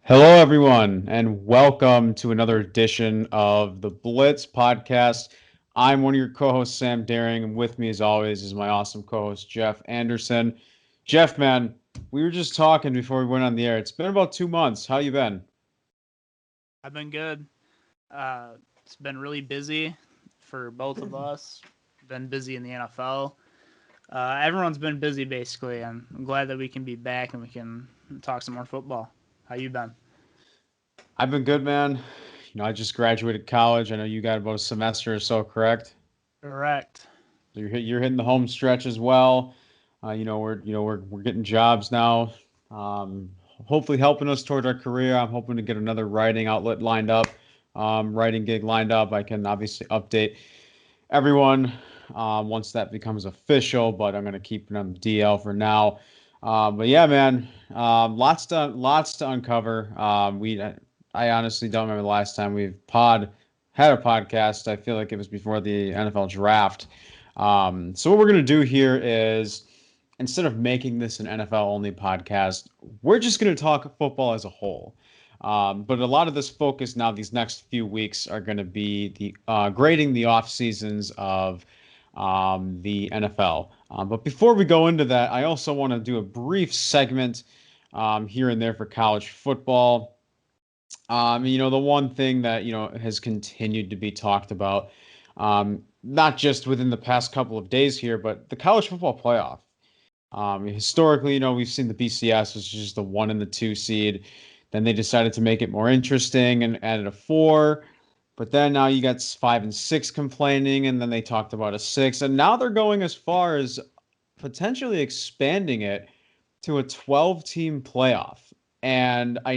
Hello, everyone, and welcome to another edition of the Blitz podcast. I'm one of your co-hosts, Sam Daring, and with me, as always, is my awesome co-host, Jeff Anderson. Jeff, man, we were just talking before we went on the air. It's been about 2 months. How you been? I've been good. It's been really busy for both of us. Been busy in the NFL. Everyone's been busy basically, and I'm glad that we can be back and we can talk some more football. How you been? I've been good, man. I just graduated college. I know you got about a semester or so, correct? Correct. So you're hitting the home stretch as well. We're getting jobs now. Um, Hopefully helping us towards our career. I'm hoping to get another writing outlet lined up, writing gig lined up. I can obviously update everyone once that becomes official, but I'm gonna keep it on the DL for now. But yeah, man, lots to uncover. I honestly don't remember the last time we've had a podcast. I feel like it was before the NFL draft. So what we're gonna do here is instead of making this an NFL only podcast, we're just gonna talk football as a whole. But a lot of this focus now, these next few weeks, are going to be the grading the off seasons of the NFL. But before we go into that, I also want to do a brief segment here and there for college football. The one thing that has continued to be talked about, not just within the past couple of days here, but the college football playoff. Historically, we've seen the BCS, which is just the 1 and the 2 seed. Then they decided to make it more interesting and added a 4. But then now you got 5 and 6 complaining, and then they talked about a 6. And now they're going as far as potentially expanding it to a 12-team playoff. And I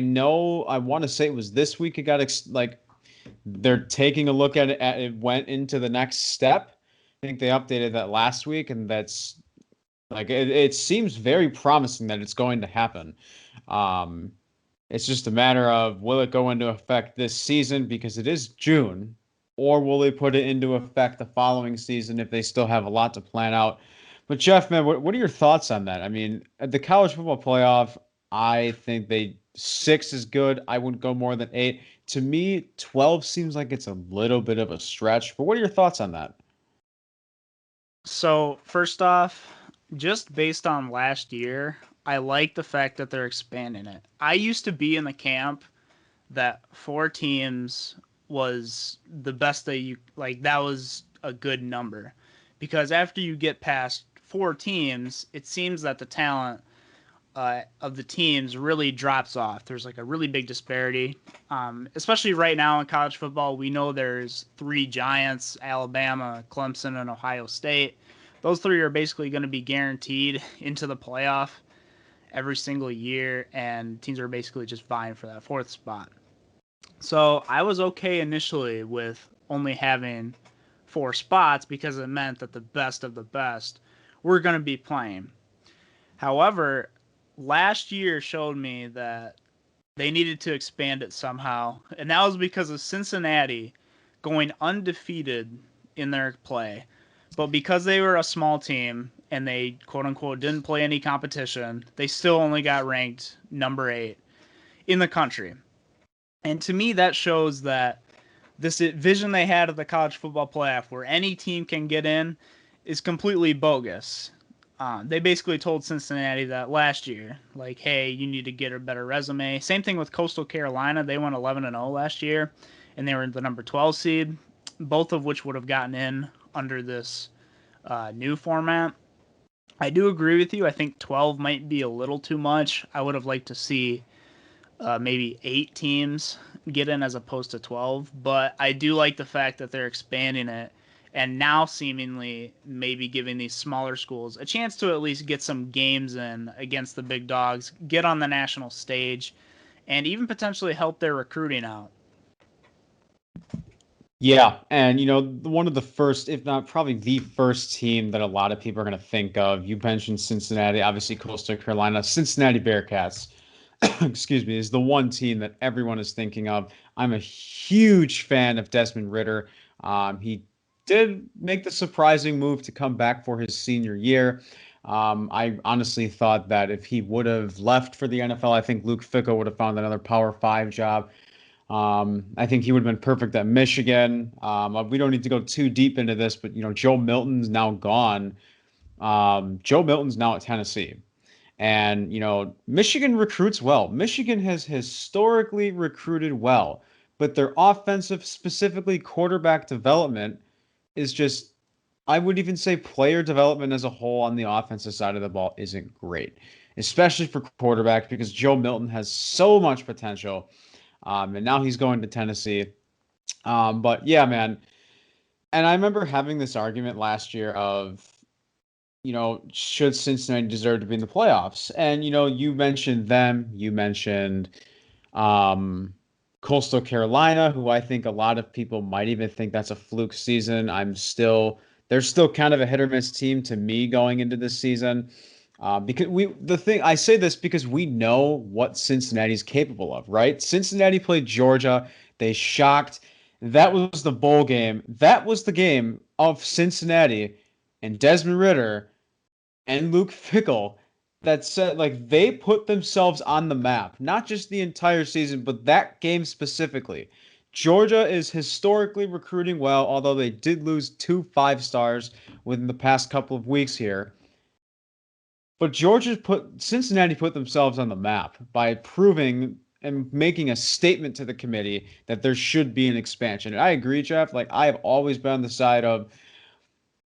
want to say it was this week it got they're taking a look at it. It went into the next step. I think they updated that last week, and that's it seems very promising that it's going to happen. Um, it's just a matter of will it go into effect this season because it is June, or will they put it into effect the following season if they still have a lot to plan out? But Jeff, man, what are your thoughts on that? I mean, at the college football playoff, I think 6 is good. I wouldn't go more than 8. To me, 12 seems like it's a little bit of a stretch. But what are your thoughts on that? So first off, just based on last year, I like the fact that they're expanding it. I used to be in the camp that 4 teams was the best that you like. That was a good number because after you get past 4 teams, it seems that the talent of the teams really drops off. There's like a really big disparity, especially right now in college football. We know there's 3 giants: Alabama, Clemson, and Ohio State. Those 3 are basically going to be guaranteed into the playoff every single year, and teams are basically just vying for that 4th spot. So I was okay initially with only having 4 spots because it meant that the best of the best were going to be playing. However, last year showed me that they needed to expand it somehow, and that was because of Cincinnati going undefeated in their play. But because they were a small team and they quote unquote didn't play any competition, they still only got ranked number 8 in the country. And to me, that shows that this vision they had of the college football playoff, where any team can get in, is completely bogus. They basically told Cincinnati that last year, like, hey, you need to get a better resume. Same thing with Coastal Carolina. They went 11-0 last year, and they were the number 12 seed, both of which would have gotten in under this new format. I do agree with you. I think 12 might be a little too much. I would have liked to see maybe 8 teams get in as opposed to 12. But I do like the fact that they're expanding it and now seemingly maybe giving these smaller schools a chance to at least get some games in against the big dogs, get on the national stage, and even potentially help their recruiting out. Yeah, and one of the first, if not probably the first team that a lot of people are going to think of. You mentioned Cincinnati, obviously Coastal Carolina, Cincinnati Bearcats. Excuse me, is the one team that everyone is thinking of. I'm a huge fan of Desmond Ritter. He did make the surprising move to come back for his senior year. I honestly thought that if he would have left for the NFL, I think Luke Fickell would have found another Power Five job. I think he would have been perfect at Michigan. We don't need to go too deep into this, but Joe Milton's now gone. Joe Milton's now at Tennessee. And, Michigan recruits well. Michigan has historically recruited well, but their offensive, specifically quarterback development, is just, I would even say player development as a whole on the offensive side of the ball isn't great, especially for quarterbacks because Joe Milton has so much potential. And now he's going to Tennessee. But yeah, man. And I remember having this argument last year of, should Cincinnati deserve to be in the playoffs? And, you mentioned them. You mentioned um, Coastal Carolina, who I think a lot of people might even think that's a fluke season. They're still kind of a hit or miss team to me going into this season. Because I say this because we know what Cincinnati's capable of, right? Cincinnati played Georgia. They shocked. That was the bowl game. That was the game of Cincinnati and Desmond Ritter and Luke Fickell that said like they put themselves on the map, not just the entire season, but that game specifically. Georgia is historically recruiting well, although they did lose two 5 stars within the past couple of weeks here. But Cincinnati put themselves on the map by proving and making a statement to the committee that there should be an expansion. And I agree, Jeff. Like I have always been on the side of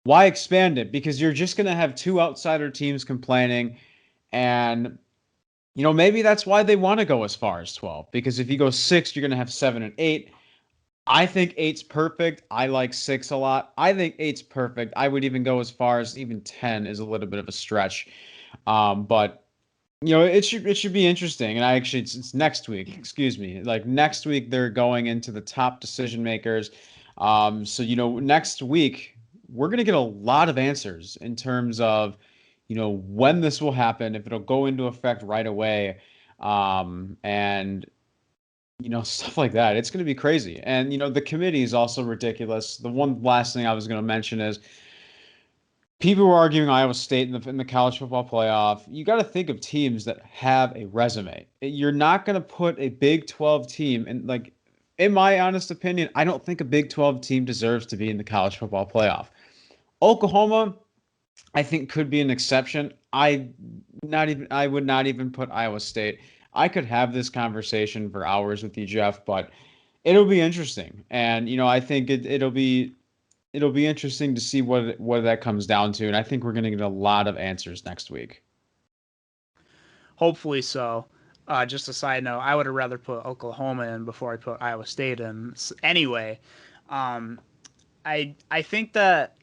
why expand it? Because you're just going to have two outsider teams complaining. And, maybe that's why they want to go as far as 12. Because if you go six, you're going to have 7 and 8. I think eight's perfect. I like six a lot. I think eight's perfect. I would even go as far as even 10 is a little bit of a stretch. But it should be interesting. And it's next week. Excuse me. Like next week they're going into the top decision makers. So next week we're gonna get a lot of answers in terms of when this will happen, if it'll go into effect right away, and stuff like that. It's gonna be crazy. And the committee is also ridiculous. The one last thing I was gonna mention is people were arguing Iowa State in the college football playoff. You got to think of teams that have a resume. You're not going to put a Big 12 team in in my honest opinion, I don't think a Big 12 team deserves to be in the college football playoff. Oklahoma, I think could be an exception. I would not even put Iowa State. I could have this conversation for hours with you, Jeff, but it'll be interesting. And I think it'll be interesting to see what that comes down to, and I think we're going to get a lot of answers next week. Hopefully so. Just a side note, I would have rather put Oklahoma in before I put Iowa State in. Anyway, I think that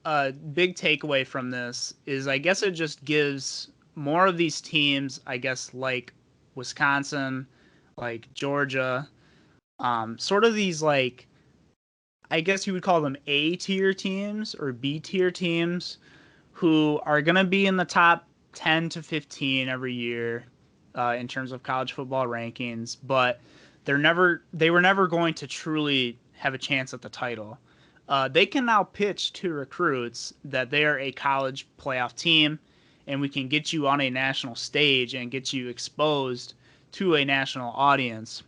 a big takeaway from this is I guess it just gives more of these teams, I guess like Wisconsin, like Georgia, sort of these like I guess you would call them A tier teams or B tier teams who are going to be in the top 10 to 15 every year in terms of college football rankings, but they were never going to truly have a chance at the title. They can now pitch to recruits that they are a college playoff team and we can get you on a national stage and get you exposed to a national audience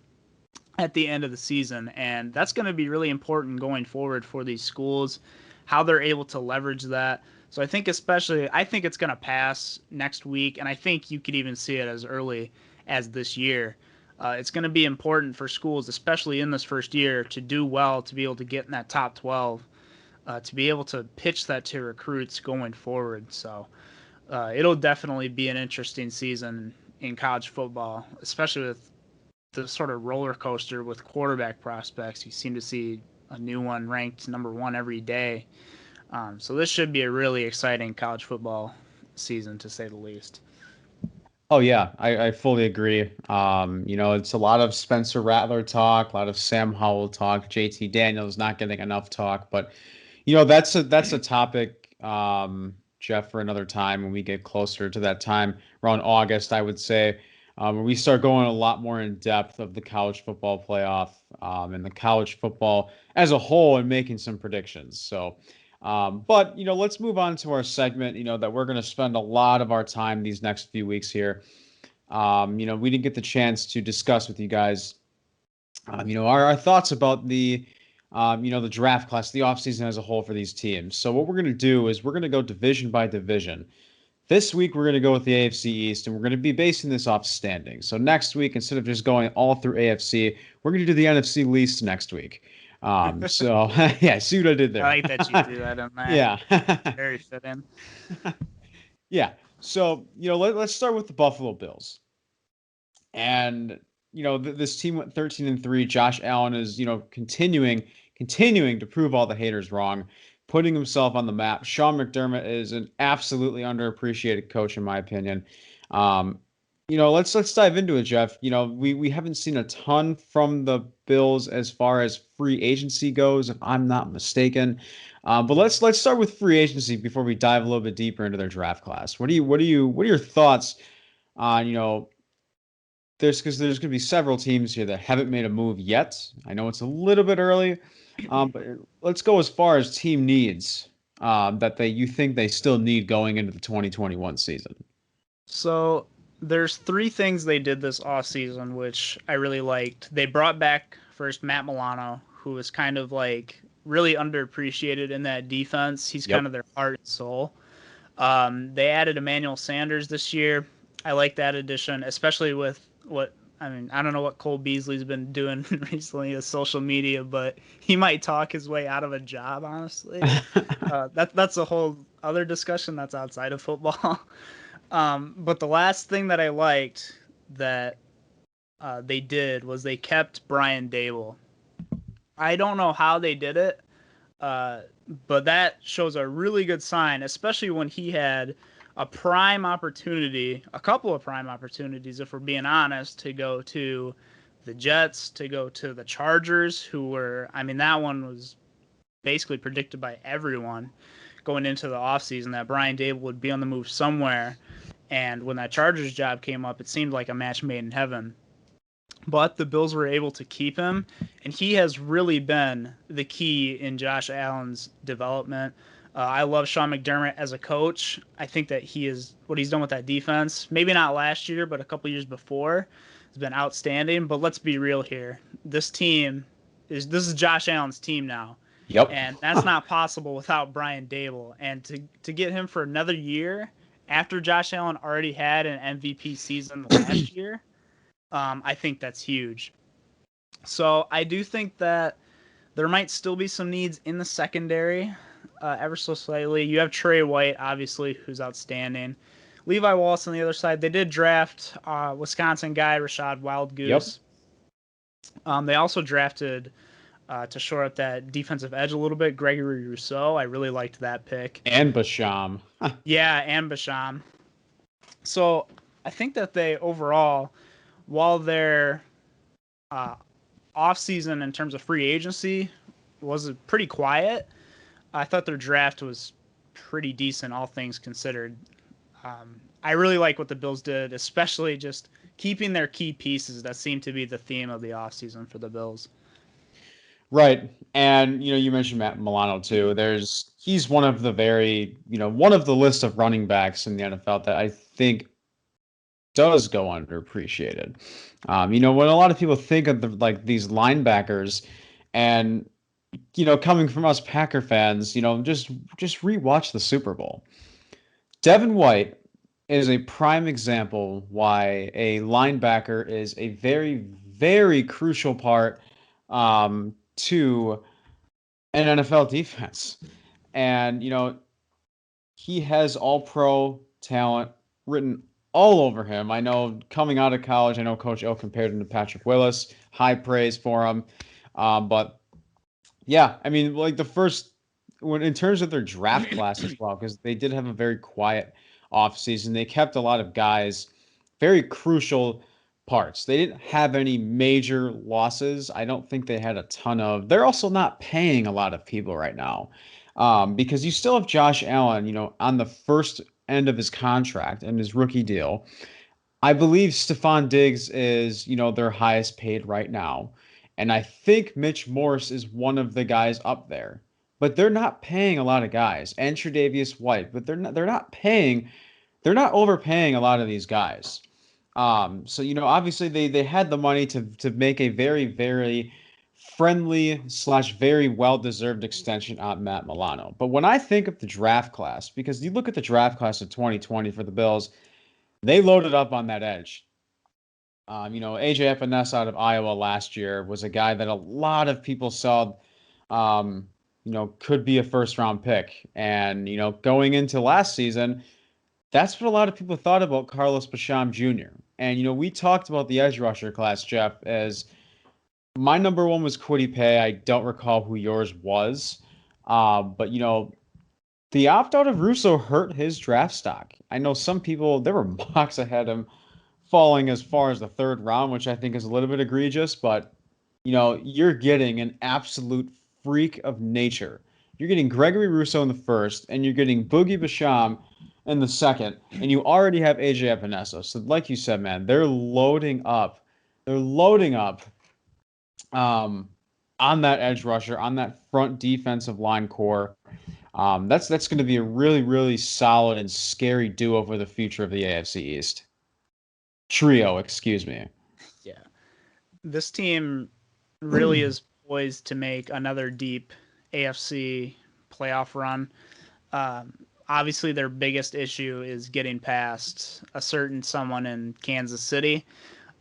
at the end of the season. And that's going to be really important going forward for these schools, how they're able to leverage that. So I think it's going to pass next week. And I think you could even see it as early as this year. It's going to be important for schools, especially in this first year, to do well, to be able to get in that top 12, to be able to pitch that to recruits going forward. So it'll definitely be an interesting season in college football, especially with the sort of roller coaster with quarterback prospects. You seem to see a new one ranked number one every day. So this should be a really exciting college football season, to say the least. Oh yeah, I fully agree. It's a lot of Spencer Rattler talk, a lot of Sam Howell talk. JT Daniels not getting enough talk, but that's a topic, Jeff, for another time when we get closer to that time around August, I would say. Where we start going a lot more in depth of the college football playoff, and the college football as a whole and making some predictions. So But let's move on to our segment. That we're going to spend a lot of our time these next few weeks here. We didn't get the chance to discuss with you guys, our thoughts about the draft class, the offseason as a whole for these teams. So what we're going to do is we're going to go division by division. This week, we're going to go with the AFC East, and we're going to be basing this off standings. So next week, instead of just going all through AFC, we're going to do the NFC least next week. So yeah, see what I did there. I like that you do that in there. Yeah. Very fitting. Yeah. So, let's start with the Buffalo Bills. And, this team went 13-3. Josh Allen is, continuing to prove all the haters wrong, putting himself on the map. Sean McDermott is an absolutely underappreciated coach, in my opinion. Let's dive into it, Jeff. We haven't seen a ton from the Bills as far as free agency goes, if I'm not mistaken. But let's start with free agency before we dive a little bit deeper into their draft class. What are your thoughts on because there's going to be several teams here that haven't made a move yet. I know it's a little bit early, but let's go as far as team needs that you think they still need going into the 2021 season. So there's three things they did this offseason, which I really liked. They brought back first Matt Milano, who was kind of like really underappreciated in that defense. He's kind of their heart and soul. They added Emmanuel Sanders this year. I like that addition, especially with I don't know what Cole Beasley's been doing recently with social media, but he might talk his way out of a job, honestly. That's a whole other discussion that's outside of football. But the last thing that I liked that they did was they kept Brian Dable. I don't know how they did it, but that shows a really good sign, especially when he had a couple of prime opportunities, if we're being honest, to go to the Jets, to go to the Chargers, that one was basically predicted by everyone going into the offseason that Brian Dable would be on the move somewhere. And when that Chargers job came up, it seemed like a match made in heaven. But the Bills were able to keep him, and he has really been the key in Josh Allen's development. I love Sean McDermott as a coach. I think that what he's done with that defense, maybe not last year, but a couple years before, has been outstanding. But let's be real here. This is Josh Allen's team now. Yep. And that's not possible without Brian Dable. And to get him for another year after Josh Allen already had an MVP season last year, I think that's huge. So I do think that there might still be some needs in the secondary. Ever so slightly. You have Trey White, obviously, who's outstanding. Levi Wallace on the other side. They did draft Wisconsin guy Rashad Wildgoose. Yep. They also drafted to shore up that defensive edge a little bit, Gregory Rousseau. I really liked that pick. And Basham. Yeah, and Basham. So I think that they overall, while their offseason in terms of free agency was pretty quiet, I thought their draft was pretty decent, all things considered. I really like what the Bills did, especially just keeping their key pieces. That seemed to be the theme of the offseason for the Bills. Right. And, you mentioned Matt Milano, too. He's one of the one of the list of running backs in the NFL that I think does go underappreciated. When a lot of people think of these linebackers and coming from us Packer fans, just rewatch the Super Bowl. Devin White is a prime example why a linebacker is a very, very crucial part to an NFL defense. And, he has all-pro talent written all over him. I know coming out of college, Coach O compared him to Patrick Willis. High praise for him. But yeah, in terms of their draft class as well, because they did have a very quiet offseason. They kept a lot of guys, very crucial parts. They didn't have any major losses. I don't think they had a ton of. They're also not paying a lot of people right now, because you still have Josh Allen, on the first end of his contract and his rookie deal. I believe Stephon Diggs is, their highest paid right now. And I think Mitch Morse is one of the guys up there. but they're not paying a lot of guys. And Tre'Davious White, but they're not overpaying a lot of these guys. So obviously they had the money to make a very, very friendly slash very well-deserved extension on Matt Milano. But when I think of the draft class, because you look at the draft class of 2020 for the Bills, they loaded up on that edge. AJ Epinesa out of Iowa last year was a guy that a lot of people saw, could be a first round pick. And, going into last season, that's what a lot of people thought about Carlos Basham Jr. And, we talked about the edge rusher class, Jeff, as my number one was Kwity Paye. I don't recall who yours was. But, the opt out of Russo hurt his draft stock. I know some people, there were mocks ahead of him falling as far as the third round, which I think is a little bit egregious, but you're getting an absolute freak of nature. You're getting Gregory Rousseau in the first, and you're getting Boogie Basham in the second, and you already have AJ Epinesa. So, like you said, man, they're loading up. They're loading up on that edge rusher, on that front defensive line core. That's going to be a really, really solid and scary duo for the future of the AFC East. Trio, excuse me. Yeah. This team really is poised to make another deep AFC playoff run. Obviously, their biggest issue is getting past a certain someone in Kansas City.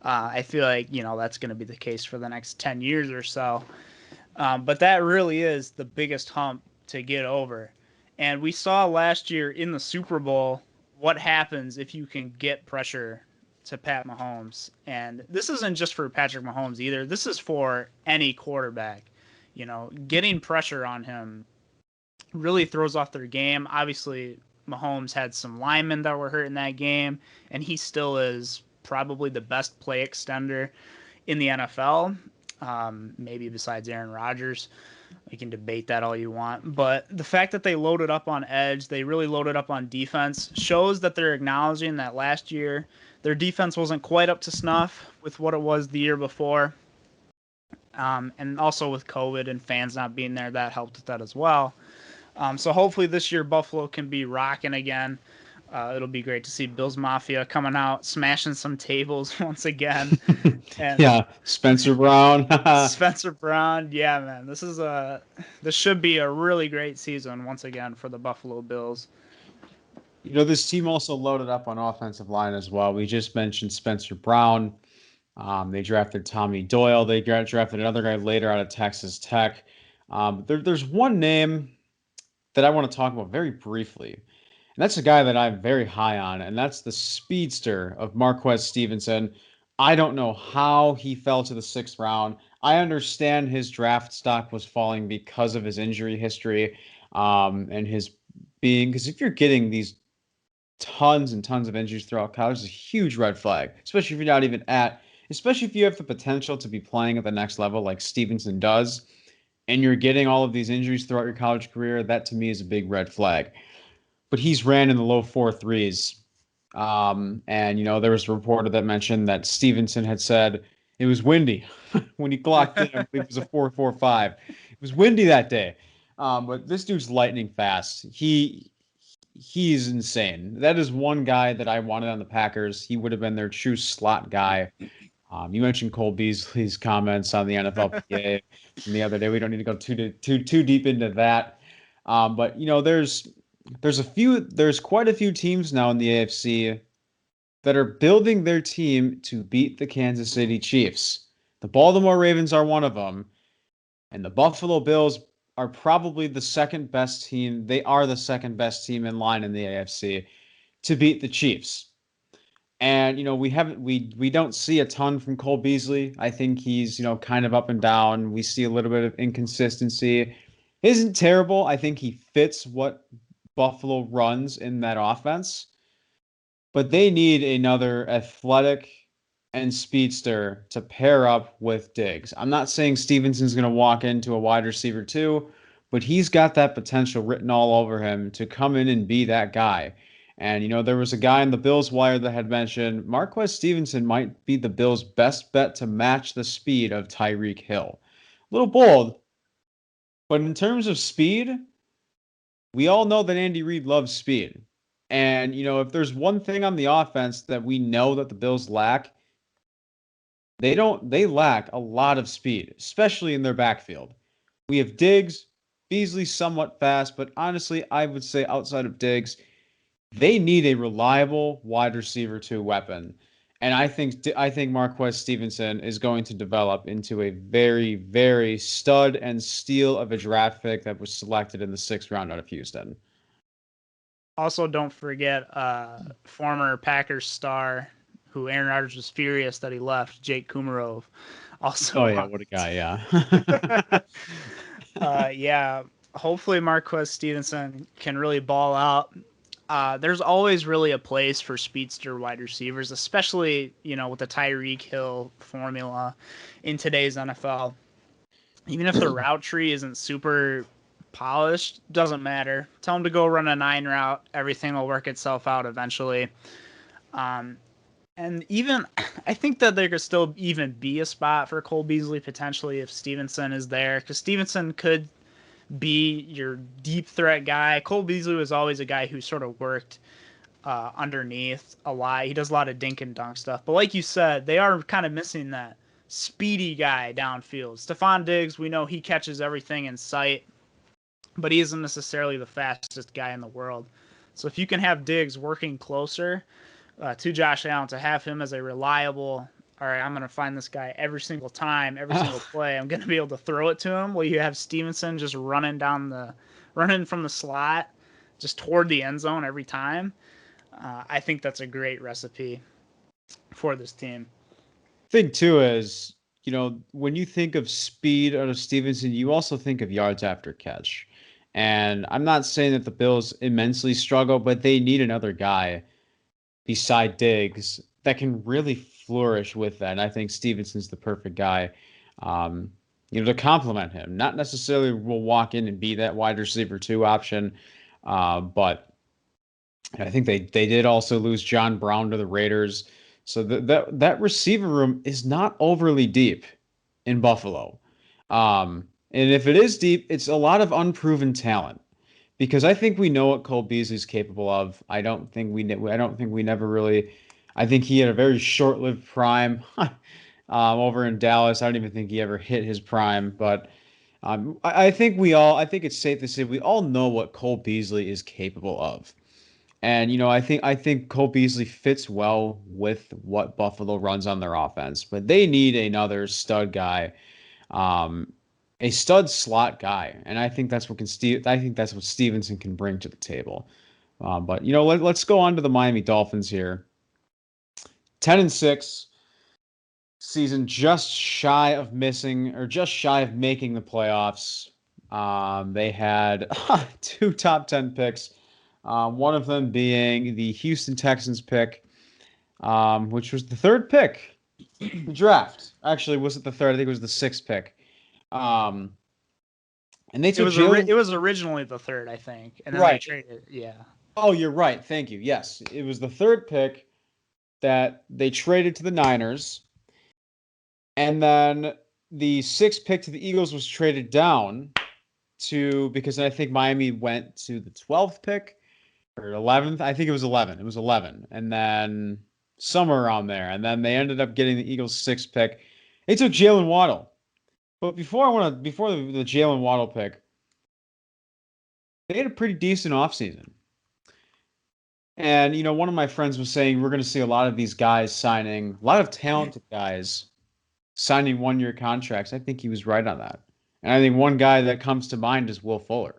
I feel like, that's going to be the case for the next 10 years or so. But that really is the biggest hump to get over. And we saw last year in the Super Bowl what happens if you can get pressure to Pat Mahomes. And this isn't just for Patrick Mahomes either. This is for any quarterback. Getting pressure on him really throws off their game. Obviously, Mahomes had some linemen that were hurt in that game, and he still is probably the best play extender in the NFL, maybe besides Aaron Rodgers. We can debate that all you want. But the fact that they loaded up on edge, they really loaded up on defense, shows that they're acknowledging that last year their defense wasn't quite up to snuff with what it was the year before. And also with COVID and fans not being there, that helped with that as well. So hopefully this year Buffalo can be rocking again. It'll be great to see Bills Mafia coming out, smashing some tables once again. And yeah, Spencer Brown. Spencer Brown. Yeah, man. This should be a really great season once again for the Buffalo Bills. This team also loaded up on offensive line as well. We just mentioned Spencer Brown. They drafted Tommy Doyle. They drafted another guy later out of Texas Tech. There's one name that I want to talk about very briefly. And that's a guy that I'm very high on, and that's the speedster of Marquez Stevenson. I don't know how he fell to the 6th round. I understand his draft stock was falling because of his injury history and his being, because if you're getting these tons and tons of injuries throughout college, it's a huge red flag, especially if you're not even especially if you have the potential to be playing at the next level like Stevenson does, and you're getting all of these injuries throughout your college career. That to me is a big red flag. But he's ran in the low 4.3s. And, there was a reporter that mentioned that Stevenson had said it was windy when he clocked in. I believe it was a 4.45. It was windy that day. But this dude's lightning fast. He's insane. That is one guy that I wanted on the Packers. He would have been their true slot guy. You mentioned Cole Beasley's comments on the NFLPA from the other day. We don't need to go too deep into that. But there's quite a few teams now in the AFC that are building their team to beat the Kansas City Chiefs. The Baltimore Ravens are one of them, and the Buffalo Bills are probably the second best team. They are the second best team in line in the AFC to beat the Chiefs. And we don't see a ton from Cole Beasley. I think he's kind of up and down. We see a little bit of inconsistency. He isn't terrible. I think he fits what Buffalo runs in that offense. But they need another athletic and speedster to pair up with Diggs. I'm not saying Stevenson's going to walk into a wide receiver too, but he's got that potential written all over him to come in and be that guy. And, there was a guy in the Bills wire that had mentioned Marquez Stevenson might be the Bills' best bet to match the speed of Tyreek Hill. A little bold, But in terms of speed, we all know that Andy Reid loves speed. And, if there's one thing on the offense that we know that the Bills lack, they lack a lot of speed, especially in their backfield. We have Diggs, Beasley somewhat fast, but honestly, I would say outside of Diggs, they need a reliable wide receiver 2 weapon. And I think Marquez Stevenson is going to develop into a very, very stud and steal of a draft pick that was selected in the 6th round out of Houston. Also, don't forget former Packers star who Aaron Rodgers was furious that he left, Jake Kumarov. Also, Oh yeah, what a guy, yeah. yeah. Hopefully, Marquez Stevenson can really ball out. There's always really a place for speedster wide receivers, especially with the Tyreek Hill formula in today's NFL. Even if the route tree isn't super polished, doesn't matter. Tell them to go run a 9 route. Everything will work itself out eventually. And even I think that there could still even be a spot for Cole Beasley potentially if Stevenson is there, because Stevenson could be your deep threat guy. Cole Beasley was always a guy who sort of worked underneath a lot. He does a lot of dink and dunk stuff. But like you said, they are kind of missing that speedy guy downfield. Stephon Diggs, we know he catches everything in sight, but he isn't necessarily the fastest guy in the world. So if you can have Diggs working closer to Josh Allen, to have him as a reliable, all right, I'm going to find this guy every single time, every single play, I'm going to be able to throw it to him. Well, you have Stevenson just running from the slot just toward the end zone every time. I think that's a great recipe for this team. Thing too is, when you think of speed out of Stevenson, you also think of yards after catch. And I'm not saying that the Bills immensely struggle, but they need another guy beside Diggs that can really flourish with that. And I think Stevenson's the perfect guy, to complement him. Not necessarily will walk in and be that wide receiver 2 option, but I think they did also lose John Brown to the Raiders. So that receiver room is not overly deep in Buffalo. And if it is deep, it's a lot of unproven talent. Because I think we know what Cole Beasley's capable of. I don't think we never really. I think he had a very short-lived prime over in Dallas. I don't even think he ever hit his prime. But I think I think it's safe to say we all know what Cole Beasley is capable of. And I think Cole Beasley fits well with what Buffalo runs on their offense, but they need another stud guy, um, a stud slot guy, and I think that's what Stevenson can bring to the table. But let's go on to the Miami Dolphins here. 10-6 season, just shy of making the playoffs. They had 2 top 10 picks. One of them being the Houston Texans pick, which was the 3rd pick in the draft. Actually, was it the 3rd? I think it was the 6th pick. And they took it was originally the 3rd, I think, and then they traded. Yeah. Oh, you're right. Thank you. Yes, it was the 3rd pick that they traded to the Niners, and then the 6th pick to the Eagles was traded down because I think Miami went to the 12th pick. Or 11th, I think it was 11. It was 11, and then somewhere around there, and then they ended up getting the Eagles' 6th pick. They took Jalen Waddle, but before the Jalen Waddle pick, they had a pretty decent offseason. And one of my friends was saying we're going to see a lot of these guys signing, a lot of talented guys signing 1-year contracts. I think he was right on that, and I think one guy that comes to mind is Will Fuller.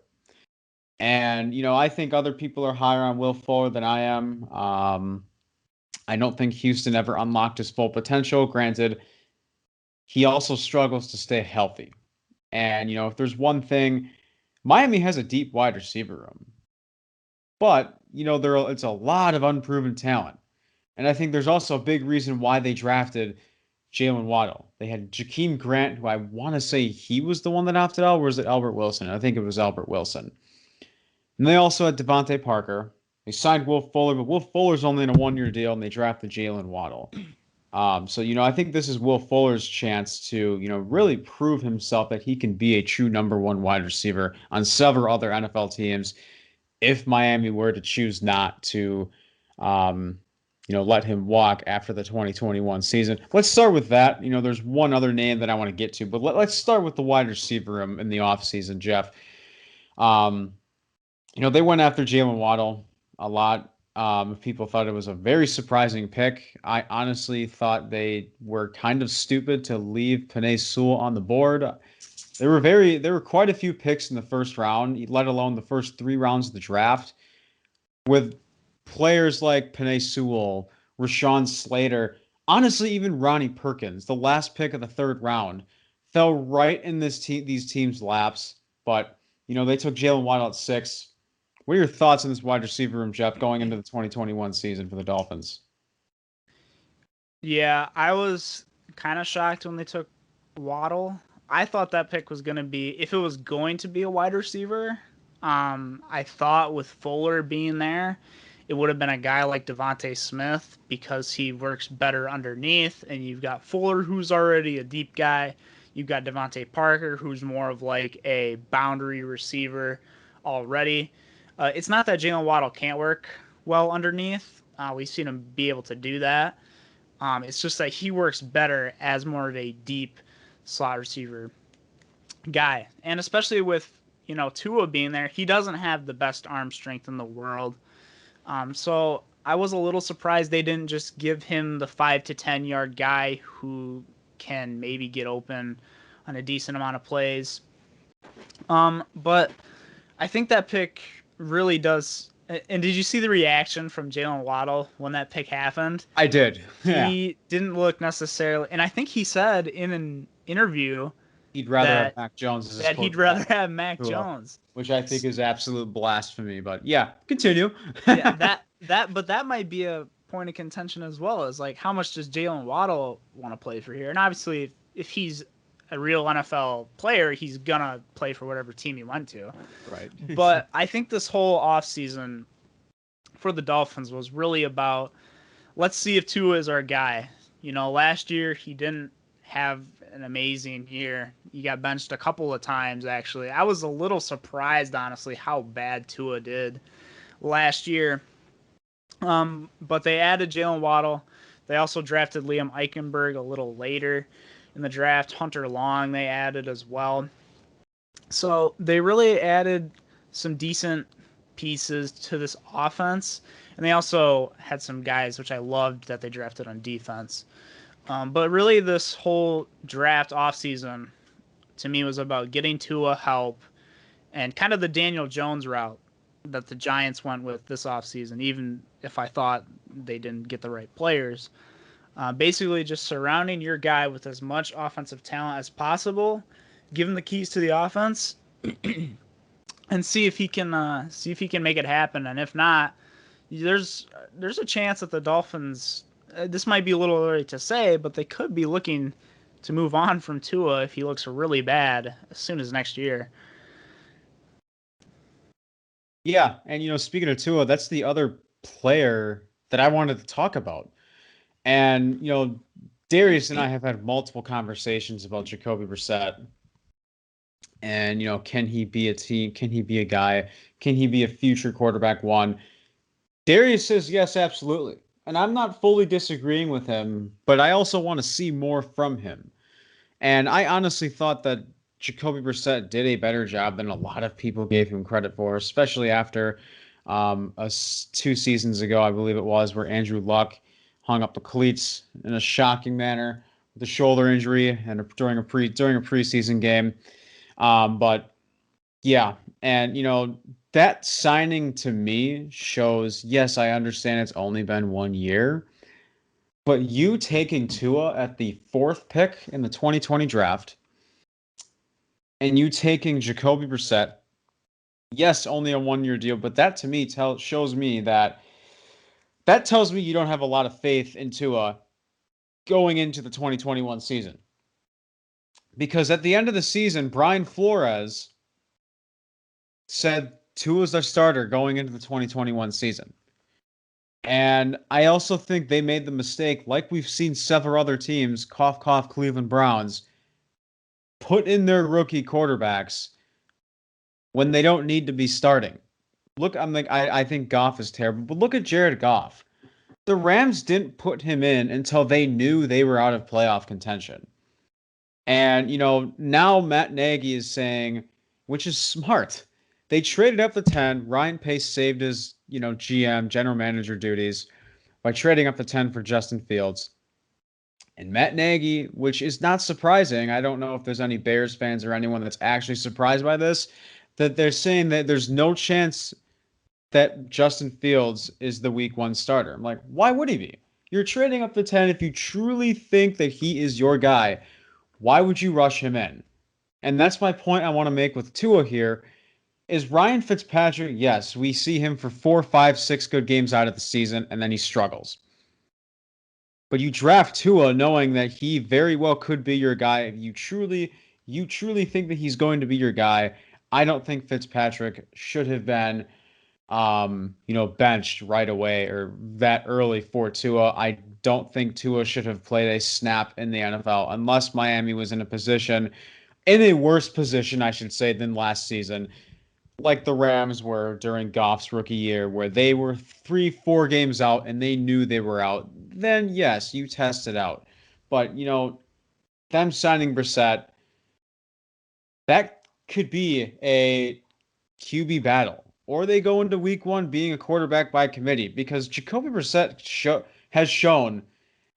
And, I think other people are higher on Will Fuller than I am. I don't think Houston ever unlocked his full potential. Granted, he also struggles to stay healthy. And, if there's one thing, Miami has a deep wide receiver room. But, it's a lot of unproven talent. And I think there's also a big reason why they drafted Jalen Waddle. They had Jakeem Grant, who I want to say he was the one that opted out, or was it Albert Wilson? I think it was Albert Wilson. And they also had Devontae Parker. They signed Will Fuller, but Will Fuller's only in a 1-year deal, and they drafted Jalen Waddle. So, I think this is Will Fuller's chance to, really prove himself that he can be a true number one wide receiver on several other NFL teams if Miami were to choose not to, um, let him walk after the 2021 season. Let's start with that. There's one other name that I want to get to, but let's start with the wide receiver room in the offseason, Jeff. Um, they went after Jalen Waddle a lot. People thought it was a very surprising pick. I honestly thought they were kind of stupid to leave Penei Sewell on the board. There were quite a few picks in the first round, let alone the first 3 rounds of the draft, with players like Penei Sewell, Rashawn Slater, honestly, even Ronnie Perkins, the last pick of the third round, fell right in these teams' laps. But they took Jalen Waddle at 6. What are your thoughts on this wide receiver room, Jeff, going into the 2021 season for the Dolphins? Yeah, I was kind of shocked when they took Waddle. I thought that pick was going to be, if it was going to be a wide receiver, I thought with Fuller being there, it would have been a guy like Devontae Smith because he works better underneath, and you've got Fuller, who's already a deep guy. You've got Devontae Parker, who's more of like a boundary receiver already. It's not that Jalen Waddle can't work well underneath. We've seen him be able to do that. It's just that he works better as more of a deep slot receiver guy, and especially with Tua being there, he doesn't have the best arm strength in the world. So I was a little surprised they didn't just give him the 5 to 10 yard guy who can maybe get open on a decent amount of plays. But I think that pick really does. And did you see the reaction from Jalen Waddle when that pick happened? I did. Yeah. He didn't look necessarily, and I think he said in an interview He'd rather have that Mac Jones as his he'd rather quarterback, have Mac Jones. which I think is absolute blasphemy. But yeah, continue. Yeah, but that might be a point of contention as well. Is like, how much does Jalen Waddle want to play for here? And obviously, if he's a real NFL player, he's gonna play for whatever team he went to. Right. But I think this whole offseason for the Dolphins was really about, let's see if Tua is our guy. Last year he didn't have an amazing year. He got benched a couple of times, actually. I was a little surprised, honestly, how bad Tua did last year. But they added Jalen Waddle. They also drafted Liam Eichenberg a little later in the draft. Hunter Long they added as well. So they really added some decent pieces to this offense. And they also had some guys, which I loved, that they drafted on defense. But really, this whole draft offseason, to me, was about getting Tua help and kind of the Daniel Jones route that the Giants went with this offseason, even if I thought they didn't get the right players. Basically, just surrounding your guy with as much offensive talent as possible, give him the keys to the offense, and see if he can make it happen. And if not, there's a chance that the Dolphins. This might be a little early to say, but they could be looking to move on from Tua if he looks really bad as soon as next year. Yeah, and speaking of Tua, that's the other player that I wanted to talk about. And Darius and I have had multiple conversations about Jacoby Brissett. And can he be a team? Can he be a guy? Can he be a future quarterback one? Darius says yes, absolutely. And I'm not fully disagreeing with him, but I also want to see more from him. And I honestly thought that Jacoby Brissett did a better job than a lot of people gave him credit for, especially after 2 seasons ago, I believe it was, where Andrew Luck hung up the cleats in a shocking manner with a shoulder injury and during a preseason game. But yeah, and that signing to me shows, yes, I understand it's only been 1 year, but you taking Tua at the 4th pick in the 2020 draft and you taking Jacoby Brissett, yes, only a 1 year deal, but that to me shows me that tells me you don't have a lot of faith in Tua going into the 2021 season. Because at the end of the season, Brian Flores said Tua's their starter going into the 2021 season. And I also think they made the mistake, like we've seen several other teams, cough, cough, Cleveland Browns, put in their rookie quarterbacks when they don't need to be starting. Look, I think Goff is terrible, but look at Jared Goff. The Rams didn't put him in until they knew they were out of playoff contention. And, now Matt Nagy is saying, which is smart. They traded up to 10. Ryan Pace saved his, GM, general manager duties by trading up to 10 for Justin Fields. And Matt Nagy, which is not surprising, I don't know if there's any Bears fans or anyone that's actually surprised by this, that they're saying that there's no chance that Justin Fields is the week 1 starter. I'm like, why would he be? You're trading up to 10 if you truly think that he is your guy. Why would you rush him in? And that's my point I want to make with Tua here. Is Ryan Fitzpatrick, yes, we see him for 4, 5, 6 good games out of the season, and then he struggles. But you draft Tua knowing that he very well could be your guy. If you truly think that he's going to be your guy, I don't think Fitzpatrick should have been benched right away or that early for Tua. I don't think Tua should have played a snap in the NFL unless Miami was in a worse position, I should say, than last season, like the Rams were during Goff's rookie year, where they were 3, 4 games out and they knew they were out. Then yes, you test it out. But them signing Brissett, that could be a QB battle. Or they go into week 1 being a quarterback by committee because Jacoby Brissett has shown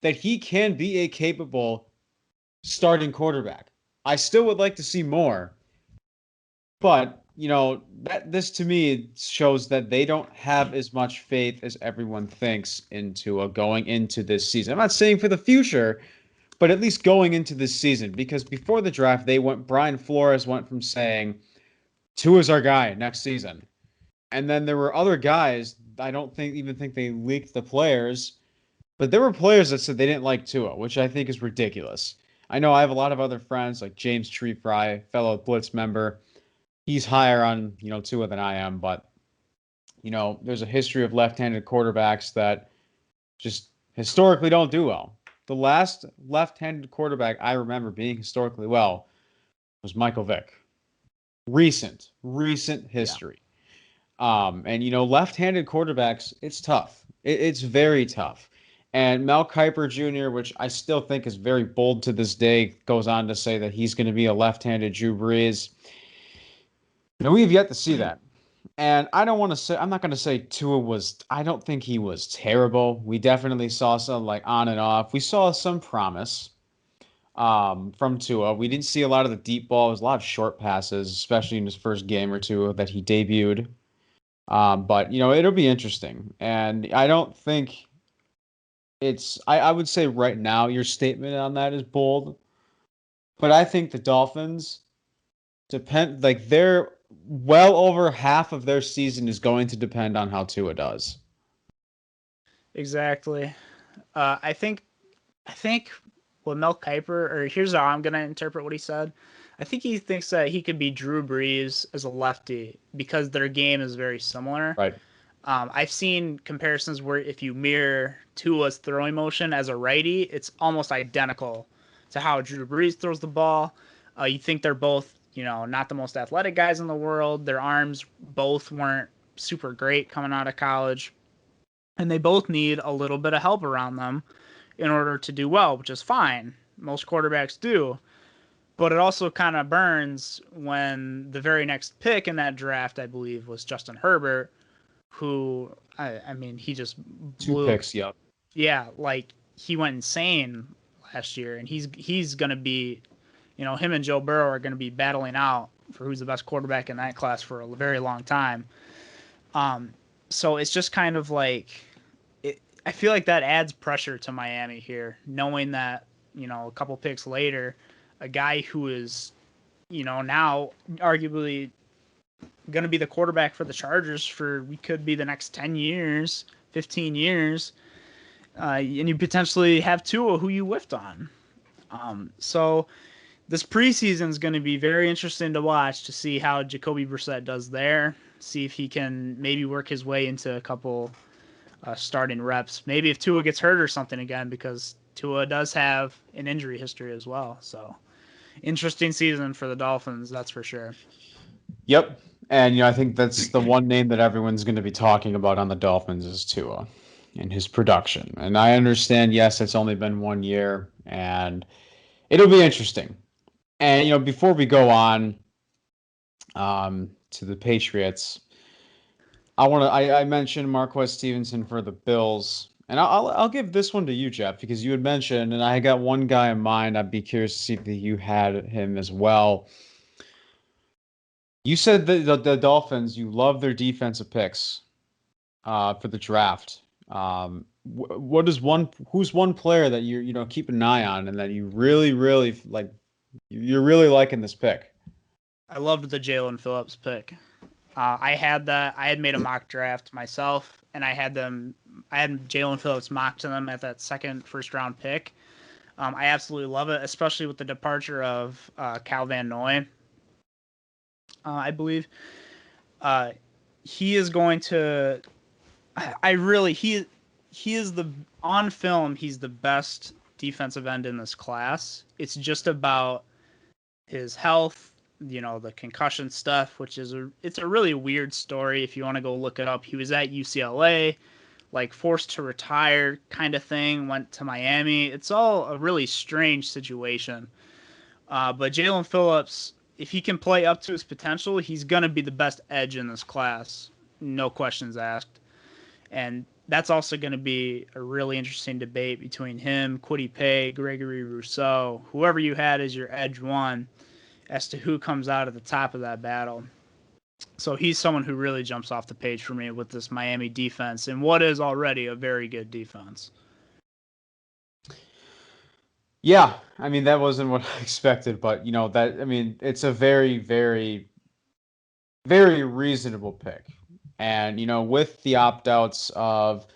that he can be a capable starting quarterback. I still would like to see more, but this to me shows that they don't have as much faith as everyone thinks into going into this season. I'm not saying for the future, but at least going into this season, because before the draft, Brian Flores went from saying, Tua's our guy next season. And then there were other guys, I don't think they leaked the players, but there were players that said they didn't like Tua, which I think is ridiculous. I know I have a lot of other friends like James Tree Fry, fellow Blitz member. He's higher on, Tua than I am, but there's a history of left-handed quarterbacks that just historically don't do well. The last left-handed quarterback I remember being historically well was Michael Vick. Recent history. And left-handed quarterbacks, it's tough. It's very tough. And Mel Kiper Jr., which I still think is very bold to this day, goes on to say that he's going to be a left-handed Drew Brees. We've yet to see that. And I'm not going to say I don't think he was terrible. We definitely saw some on and off. We saw some promise from Tua. We didn't see a lot of the deep balls, a lot of short passes, especially in his first game or two that he debuted. But it'll be interesting. And I don't think I would say right now your statement on that is bold. But I think the Dolphins they're well over half of their season is going to depend on how Tua does. Exactly. I think what Mel Kiper, or here's how I'm going to interpret what he said. I think he thinks that he could be Drew Brees as a lefty because their game is very similar. Right. I've seen comparisons where if you mirror Tua's throwing motion as a righty, it's almost identical to how Drew Brees throws the ball. You think they're both, not the most athletic guys in the world. Their arms both weren't super great coming out of college. And they both need a little bit of help around them in order to do well, which is fine. Most quarterbacks do. But it also kind of burns when the very next pick in that draft, I believe, was Justin Herbert, who, I mean, he just blew. 2 picks, yep. Yeah, he went insane last year, and he's going to be, him and Joe Burrow are going to be battling out for who's the best quarterback in that class for a very long time. So it's just kind of I feel like that adds pressure to Miami here, knowing that, a couple picks later, a guy who is, now arguably going to be the quarterback for the Chargers we could be the next 10 years, 15 years, and you potentially have Tua who you whiffed on. So this preseason is going to be very interesting to watch to see how Jacoby Brissett does there, see if he can maybe work his way into a couple starting reps. Maybe if Tua gets hurt or something again, because Tua does have an injury history as well. So interesting season for the Dolphins, that's for sure. Yep. And I think that's the one name that everyone's going to be talking about on the Dolphins is Tua and his production. And I understand, yes, it's only been 1 year, and it'll be interesting. And before we go on to the Patriots, I mentioned Marquez Stevenson for the Bills, and I'll give this one to you, Jeff, because you had mentioned, and I got one guy in mind. I'd be curious to see if you had him as well. You said the Dolphins, you love their defensive picks for the draft. What is who's one player that you keep an eye on and that you really like? You're really liking this pick. I loved the Jalen Phillips pick. I had made a mock draft myself, and I had Jalen Phillips mocked to them at that first round pick. I absolutely love it, especially with the departure of Cal Van Noy. I believe he is going to. He is on film. He's the best defensive end in this class. It's just about his health, the concussion stuff, which is it's a really weird story if you want to go look it up. He was at UCLA, like forced to retire kind of thing, went to Miami. It's all a really strange situation. But Jalen Phillips, if he can play up to his potential, he's going to be the best edge in this class. No questions asked. And that's also going to be a really interesting debate between him, Kwity Paye, Gregory Rousseau, whoever you had as your edge one, as to who comes out at the top of that battle. So he's someone who really jumps off the page for me with this Miami defense and what is already a very good defense. Yeah, I mean that wasn't what I expected, but it's a very, very, very reasonable pick. And with the opt-outs of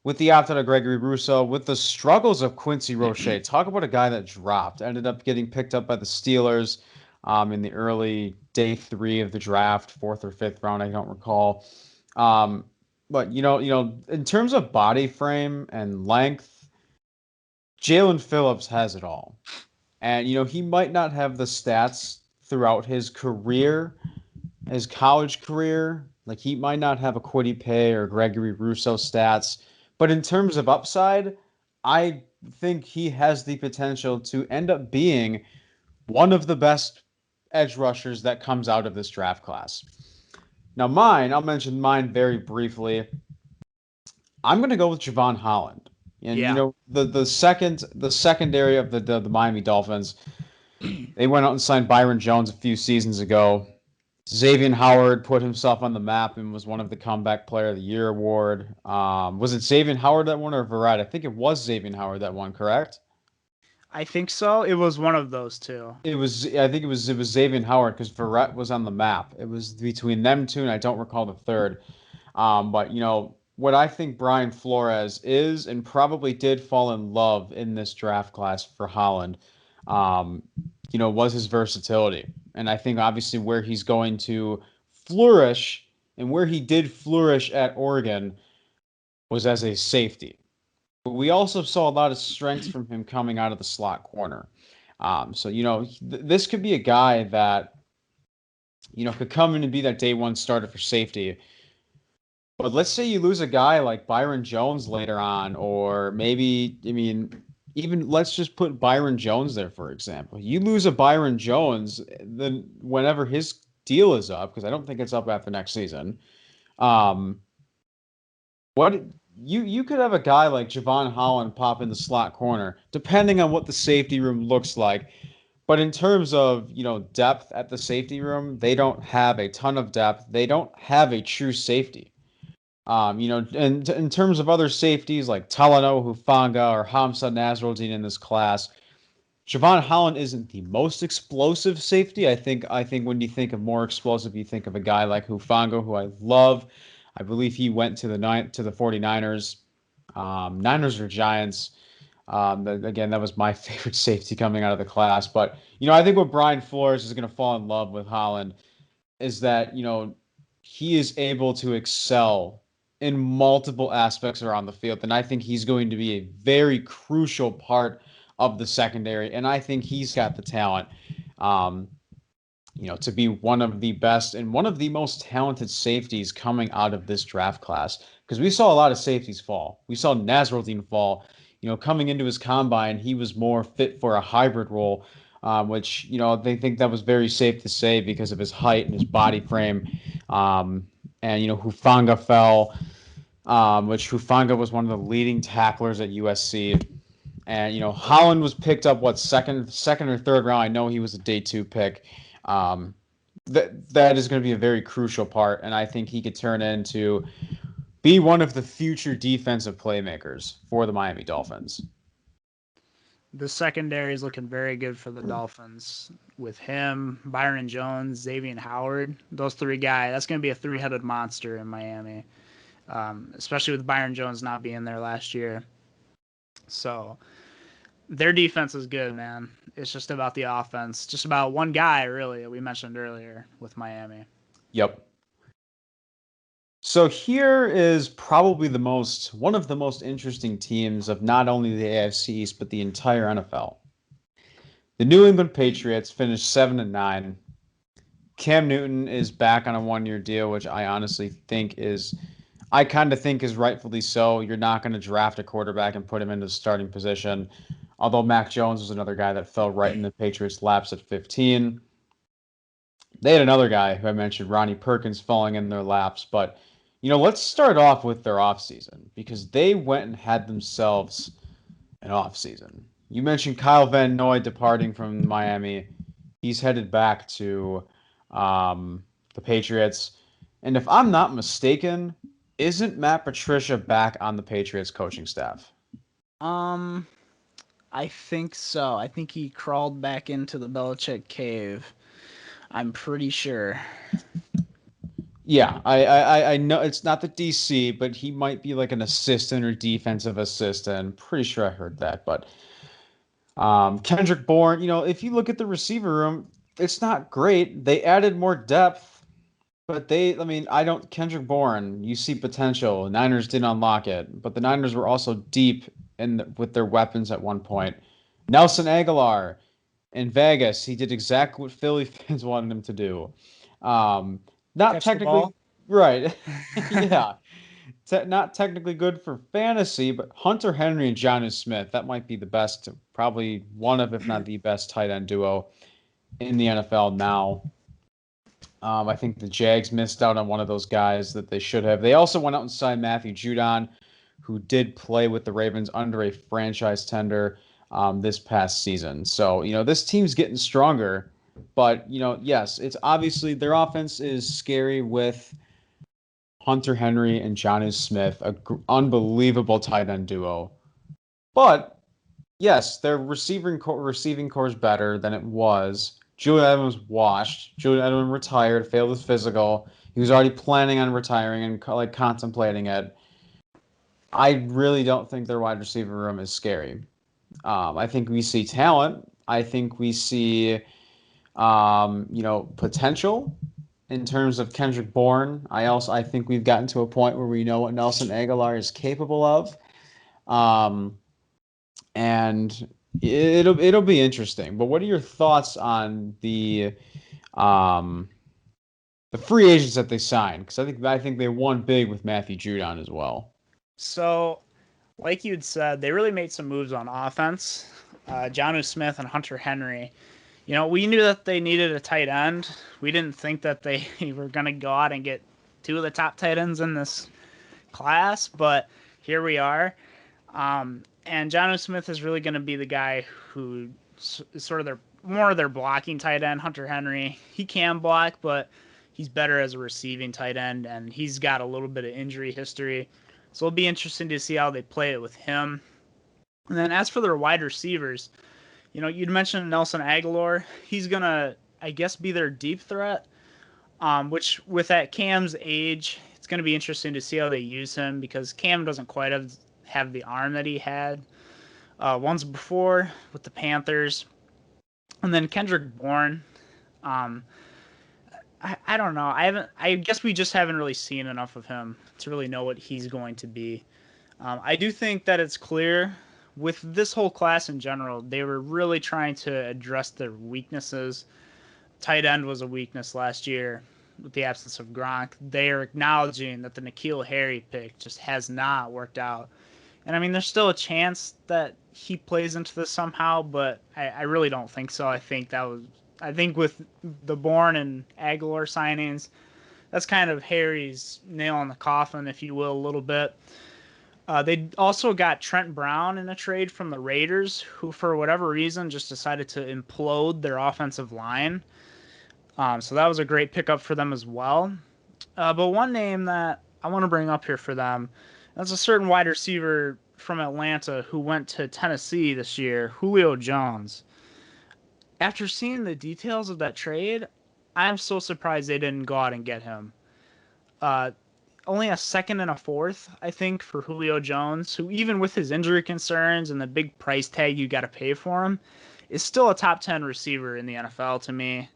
Gregory Rousseau, with the struggles of Quincy Roche, talk about a guy that dropped, ended up getting picked up by the Steelers in the early day 3 of the draft, 4th or 5th round, I don't recall. But in terms of body frame and length, Jalen Phillips has it all. And he might not have the stats throughout his career, his college career. Like he might not have a Kwity Paye or Gregory Rousseau stats, but in terms of upside, I think he has the potential to end up being one of the best edge rushers that comes out of this draft class. Now, I'll mention mine very briefly. I'm going to go with Javon Holland. And Yeah. the secondary of the Miami Dolphins, they went out and signed Byron Jones a few seasons ago. Xavier Howard put himself on the map and was one of the Comeback Player of the Year award. Was it Xavier Howard that won or Verrett? I think it was Xavier Howard that won, correct? I think so. It was one of those two. I think it was Xavier Howard because Verrett was on the map. It was between them two, and I don't recall the third. But what I think Brian Flores is and probably did fall in love in this draft class for Holland, was his versatility. And I think obviously where he's going to flourish and where he did flourish at Oregon was as a safety. But we also saw a lot of strengths from him coming out of the slot corner. So this could be a guy that could come in and be that day one starter for safety. But let's say you lose a guy like Byron Jones later on, or maybe, even let's just put Byron Jones there, for example. You lose a Byron Jones, then whenever his deal is up, because I don't think it's up after next season, what you could have a guy like Javon Holland pop in the slot corner, depending on what the safety room looks like. But in terms of, depth at the safety room, they don't have a ton of depth. They don't have a true safety. And in terms of other safeties like Talanoa Hufanga or Hamza Nasruddin in this class, Javon Holland isn't the most explosive safety. I think when you think of more explosive, you think of a guy like Hufanga, who I love. I believe he went to the 49ers. Niners or Giants. Again, that was my favorite safety coming out of the class. But I think what Brian Flores is going to fall in love with Holland is that he is able to excel in multiple aspects around the field. And I think he's going to be a very crucial part of the secondary. And I think he's got the talent, um, to be one of the best and one of the most talented safeties coming out of this draft class. Because we saw a lot of safeties fall. We saw Nasruddin fall. Coming into his combine, he was more fit for a hybrid role, which, they think that was very safe to say because of his height and his body frame. And, Hufanga fell, which Hufanga was one of the leading tacklers at USC. And, Holland was picked up, second or third round. I know he was a day 2 pick. Um, that is going to be a very crucial part, and I think he could turn into be one of the future defensive playmakers for the Miami Dolphins. The secondary is looking very good for the Dolphins with him, Byron Jones, Xavier Howard. Those three guys, that's going to be a three-headed monster in Miami, especially with Byron Jones not being there last year. So their defense is good, man. It's just about the offense, just about one guy, really, that we mentioned earlier with Miami. Yep. So here is probably one of the most interesting teams of not only the AFC East, but the entire NFL. The New England Patriots finished 7-9. Cam Newton is back on a 1-year deal, which I honestly think I kind of think is rightfully so. You're not going to draft a quarterback and put him into the starting position. Although Mac Jones was another guy that fell right in the Patriots' laps at 15. They had another guy who I mentioned, Ronnie Perkins, falling in their laps. But, let's start off with their offseason because they went and had themselves an offseason. You mentioned Kyle Van Noy departing from Miami. He's headed back to the Patriots. And if I'm not mistaken, isn't Matt Patricia back on the Patriots coaching staff? I think so. I think he crawled back into the Belichick cave. I'm pretty sure. Yeah, I know it's not the DC, but he might be like an assistant or defensive assistant. I'm pretty sure I heard that. But Kendrick Bourne, if you look at the receiver room, it's not great. They added more depth, but Kendrick Bourne, you see potential. The Niners didn't unlock it, but the Niners were also deep with their weapons at one point. Nelson Aguilar in Vegas, he did exactly what Philly fans wanted him to do. Not Catch the ball. technically right. Yeah. Not technically good for fantasy, but Hunter Henry and Jonnu Smith, that might be the best, probably one of, if not the best tight end duo in the NFL now. I think the Jags missed out on one of those guys that they should have. They also went out and signed Matthew Judon, who did play with the Ravens under a franchise tender this past season. So, this team's getting stronger. But, yes, it's obviously their offense is scary with Hunter Henry and Jonnu Smith, unbelievable tight end duo. But, yes, their receiving core is better than it was. Julian Edelman was washed. Julian Edelman retired, failed his physical. He was already planning on retiring and contemplating it. I really don't think their wide receiver room is scary. I think we see talent. I think we see, potential in terms of Kendrick Bourne. I think we've gotten to a point where we know what Nelson Aguilar is capable of, and it'll be interesting. But what are your thoughts on the free agents that they signed? Because I think they won big with Matthew Judon as well. So, like you'd said, they really made some moves on offense. Jonnu Smith and Hunter Henry. We knew that they needed a tight end. We didn't think that they were going to go out and get two of the top tight ends in this class, but here we are. And Jonnu Smith is really going to be the guy who is sort of more of their blocking tight end. Hunter Henry, he can block, but he's better as a receiving tight end, and he's got a little bit of injury history. So it'll be interesting to see how they play it with him. And then as for their wide receivers, you'd mentioned Nelson Aguilar. He's going to, I guess, be their deep threat, which with that Cam's age, it's going to be interesting to see how they use him because Cam doesn't quite have the arm that he had once before with the Panthers. And then Kendrick Bourne. I don't know. I guess we just haven't really seen enough of him to really know what he's going to be. I do think that it's clear with this whole class in general, they were really trying to address their weaknesses. Tight end was a weakness last year with the absence of Gronk. They are acknowledging that the N'Keal Harry pick just has not worked out. And I mean, there's still a chance that he plays into this somehow, but I really don't think so. I think with the Bourne and Aguilar signings, that's kind of Harry's nail in the coffin, if you will, a little bit. They also got Trent Brown in a trade from the Raiders, who for whatever reason just decided to implode their offensive line. So that was a great pickup for them as well. But one name that I want to bring up here for them, that's a certain wide receiver from Atlanta who went to Tennessee this year, Julio Jones. After seeing the details of that trade, I'm so surprised they didn't go out and get him. Uh, Only a second and a fourth, I think, for Julio Jones, who even with his injury concerns and the big price tag you got to pay for him, is still a top 10 receiver in the NFL to me.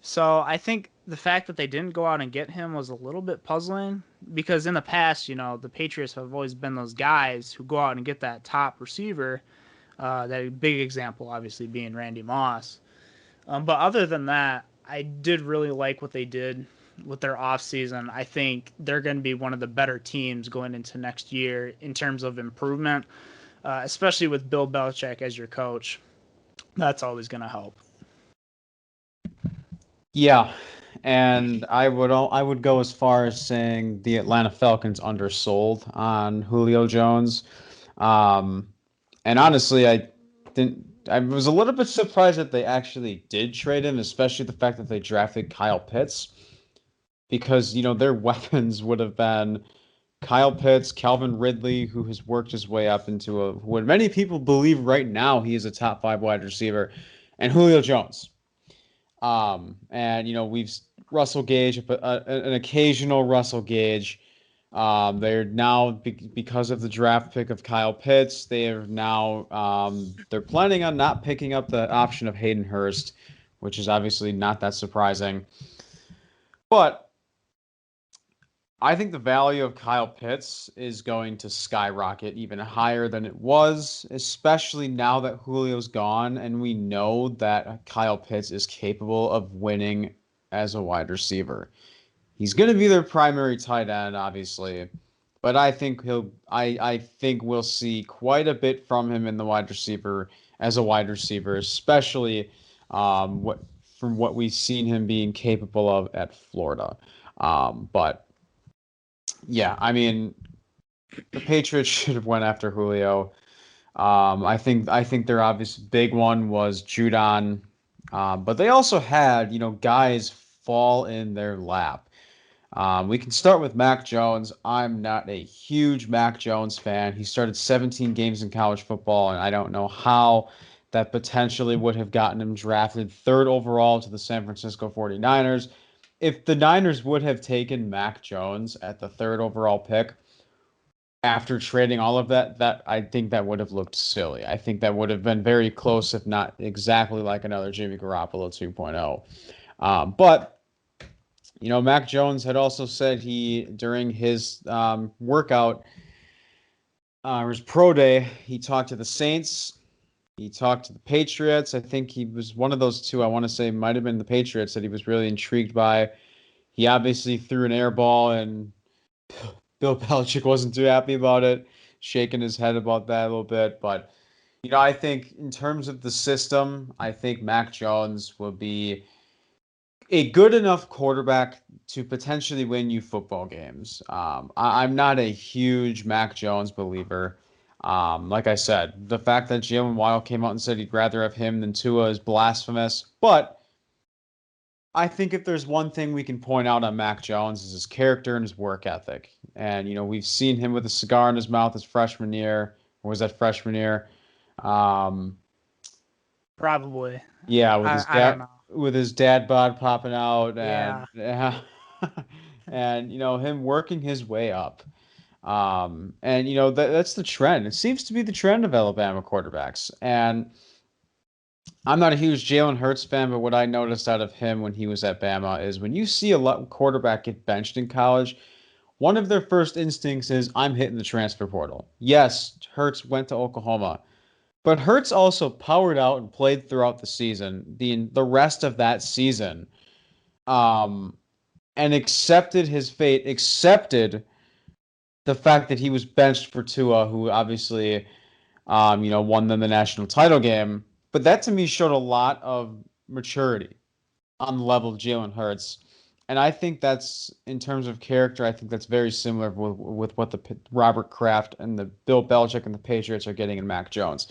So I think the fact that they didn't go out and get him was a little bit puzzling because in the past, the Patriots have always been those guys who go out and get that top receiver. That big example, obviously, being Randy Moss. But other than that, I did really like what they did with their offseason. I think they're going to be one of the better teams going into next year in terms of improvement, especially with Bill Belichick as your coach. That's always going to help. Yeah, and I would go as far as saying the Atlanta Falcons undersold on Julio Jones. Um, and honestly, I was a little bit surprised that they actually did trade him, especially the fact that they drafted Kyle Pitts, because their weapons would have been Kyle Pitts, Calvin Ridley, who has worked his way up into what many people believe right now he is a top five wide receiver, and Julio Jones. And we've Russell Gage, an occasional Russell Gage. They're now because of the draft pick of Kyle Pitts, they are now they're planning on not picking up the option of Hayden Hurst, which is obviously not that surprising. But I think the value of Kyle Pitts is going to skyrocket even higher than it was, especially now that Julio's gone and we know that Kyle Pitts is capable of winning as a wide receiver. He's going to be their primary tight end, obviously, but I think we'll see quite a bit from him in the wide receiver as a wide receiver, especially from what we've seen him being capable of at Florida. But yeah, I mean, the Patriots should have went after Julio. I think their obvious big one was Judon, but they also had guys fall in their lap. We can start with Mac Jones. I'm not a huge Mac Jones fan. He started 17 games in college football, and I don't know how that potentially would have gotten him drafted third overall to the San Francisco 49ers. If the Niners would have taken Mac Jones at the third overall pick after trading all of that I think that would have looked silly. I think that would have been very close, if not exactly like another Jimmy Garoppolo 2.0. But Mac Jones had also said during his workout, his pro day, he talked to the Saints, he talked to the Patriots. I think he was one of those two. I want to say might have been the Patriots that he was really intrigued by. He obviously threw an air ball, and Bill Belichick wasn't too happy about it, shaking his head about that a little bit. But I think in terms of the system, I think Mac Jones will be a good enough quarterback to potentially win you football games. I'm not a huge Mac Jones believer. Like I said, the fact that Jalen Waddle came out and said he'd rather have him than Tua is blasphemous. But I think if there's one thing we can point out on Mac Jones is his character and his work ethic. And we've seen him with a cigar in his mouth his freshman year. Or was that freshman year? Um, Probably. yeah, with his I don't dad know. with his dad bod popping out, Yeah. and and him working his way up. And that's the trend. It seems to be the trend of Alabama quarterbacks. And I'm not a huge Jalen Hurts fan, but what I noticed out of him when he was at Bama is when you see a quarterback get benched in college, one of their first instincts is I'm hitting the transfer portal. Yes, Hurts went to Oklahoma, but Hurts also powered out and played throughout the season, the rest of that season, um, and accepted his fate, accepted the fact that he was benched for Tua, who obviously won them the national title game. But that to me showed a lot of maturity on the level of Jalen Hurts. And I think that's, in terms of character, I think that's very similar with what the Robert Kraft and the Bill Belichick and the Patriots are getting in Mac Jones.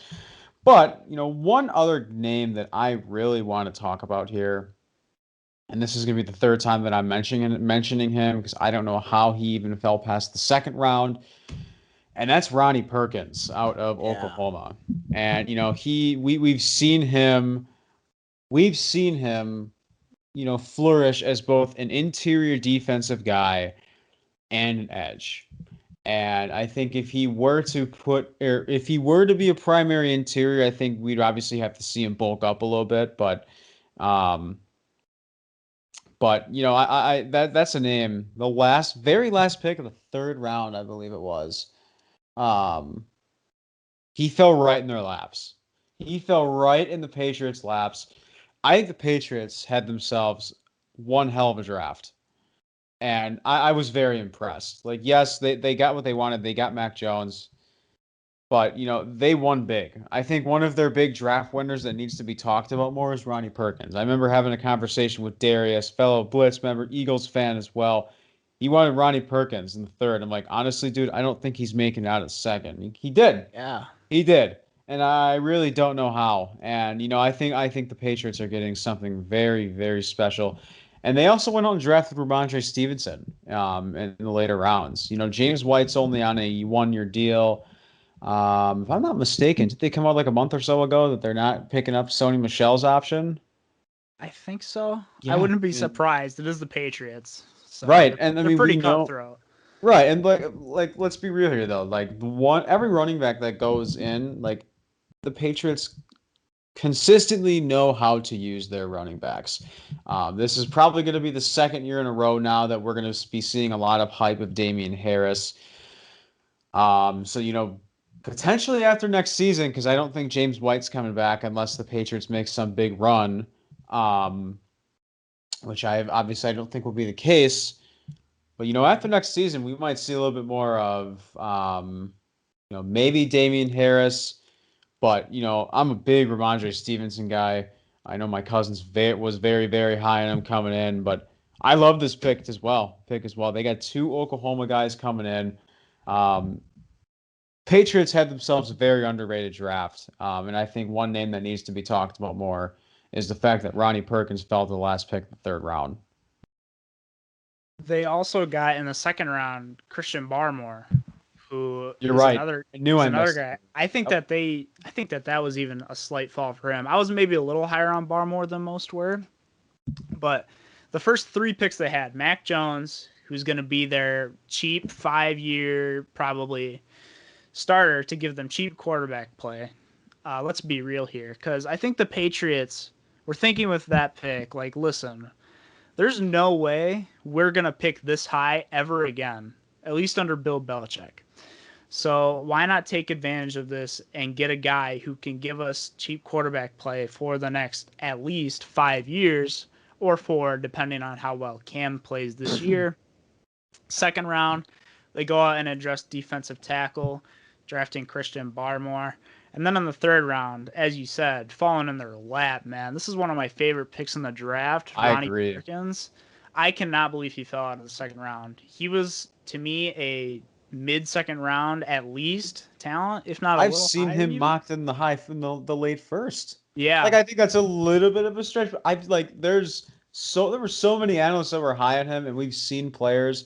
But, one other name that I really want to talk about here, and this is going to be the third time that I'm mentioning him because I don't know how he even fell past the second round, and that's Ronnie Perkins out of Yeah. Oklahoma. And we've seen him flourish as both an interior defensive guy and an edge. And I think if he were to be a primary interior, I think we'd obviously have to see him bulk up a little bit. Um, that's a name. Very last pick of the third round, I believe it was. Um, he fell right in their laps. He fell right in the Patriots' laps. I think the Patriots had themselves one hell of a draft. And I was very impressed. Like, yes, they got what they wanted. They got Mac Jones, but they won big. I think one of their big draft winners that needs to be talked about more is Ronnie Perkins. I remember having a conversation with Darius, fellow Blitz member, Eagles fan as well. He wanted Ronnie Perkins in the third. I'm like, honestly, dude, I don't think he's making it out of second. He did. Yeah. He did. And I really don't know how. And I think the Patriots are getting something very, very special. And they also went out and drafted Ramondre Stevenson in the later rounds. James White's only on a 1-year deal. If I'm not mistaken, did they come out like a month or so ago that they're not picking up Sony Michel's option? I think so. I Yeah. wouldn't be surprised. It is the Patriots, so Right. And I they're mean, we pretty know. cutthroat. Right. And let's be real here though. Like every running back that goes in, like the Patriots consistently know how to use their running backs. This is probably going to be the second year in a row now that we're going to be seeing a lot of hype of Damian Harris. So potentially after next season, because I don't think James White's coming back unless the Patriots make some big run, um, which I don't think will be the case. But after next season, we might see a little bit more of maybe Damian Harris. But I'm a big Ramondre Stevenson guy. I know my cousin's was very, very high on him coming in, but I love this pick as well. They got two Oklahoma guys coming in. Um, Patriots had themselves a very underrated draft, and I think one name that needs to be talked about more is the fact that Ronnie Perkins fell to the last pick of the third round. They also got in the second round Christian Barmore, who You're right. I knew is I another missed guy. it. Yep. I think that was even a slight fall for him. I was maybe a little higher on Barmore than most were, but the first three picks they had, Mac Jones, who's going to be their cheap 5-year probably starter to give them cheap quarterback play. Let's be real here, because I think the Patriots were thinking with that pick, like, listen, there's no way we're going to pick this high ever again, at least under Bill Belichick. So why not take advantage of this and get a guy who can give us cheap quarterback play for the next at least 5 years or 4, depending on how well Cam plays this year. Second round, they go out and address defensive tackle, drafting Christian Barmore. And then in the third round, as you said, falling in their lap, man. This is one of my favorite picks in the draft, I Ronnie agree. Perkins. I cannot believe he fell out of the second round. He was, to me, a mid-second round at least talent, if not a I've little seen higher him even. mocked in the high from the late first. Like Yeah, I think that's a little bit of a stretch, but I've like there were so many analysts that were high on him, and we've seen players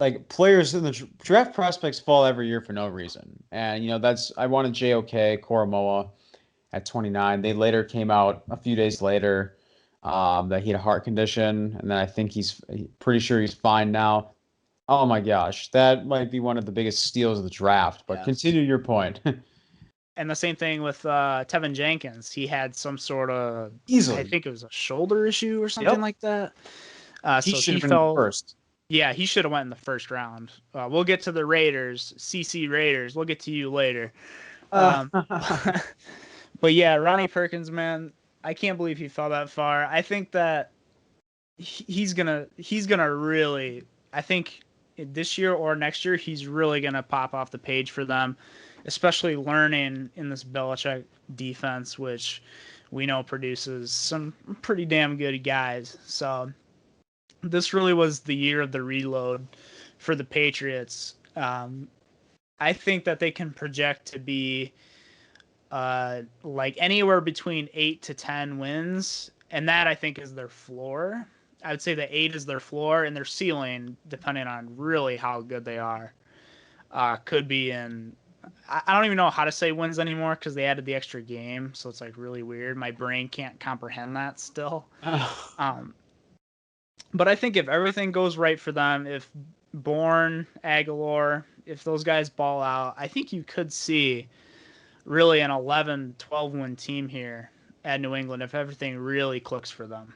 in the draft prospects fall every year for no reason. And that's I wanted JOK Koromoa at 29. They later came out a few days later that he had a heart condition, and then I think he's pretty sure he's fine now. Oh my gosh, that might be one of the biggest steals of the draft. But yes. continue your point. And the same thing with Tevin Jenkins. He had some sort of, I Easily. think it was a shoulder issue or something Yep. like that. He So should he have been in the fell. first. Yeah, he should have went in the first round. We'll get to the Raiders, CC Raiders. We'll get to you later. Um, but yeah, Ronnie Perkins, man, I can't believe he fell that far. I think that he's gonna really. I think this year or next year he's really gonna pop off the page for them, especially learning in this Belichick defense, which we know produces some pretty damn good guys. So this really was the year of the reload for the Patriots. I think that they can project to be like anywhere between 8 to 10 wins, and that I think is their floor. I would say the 8 is their floor, and their ceiling, depending on really how good they are, could be in. I don't even know how to say wins anymore because they added the extra game, so it's like really weird. My brain can't comprehend that still. Um, but I think if everything goes right for them, if Bourne, Aguilar, if those guys ball out, I think you could see really an 11, 12 win team here at New England if everything really clicks for them.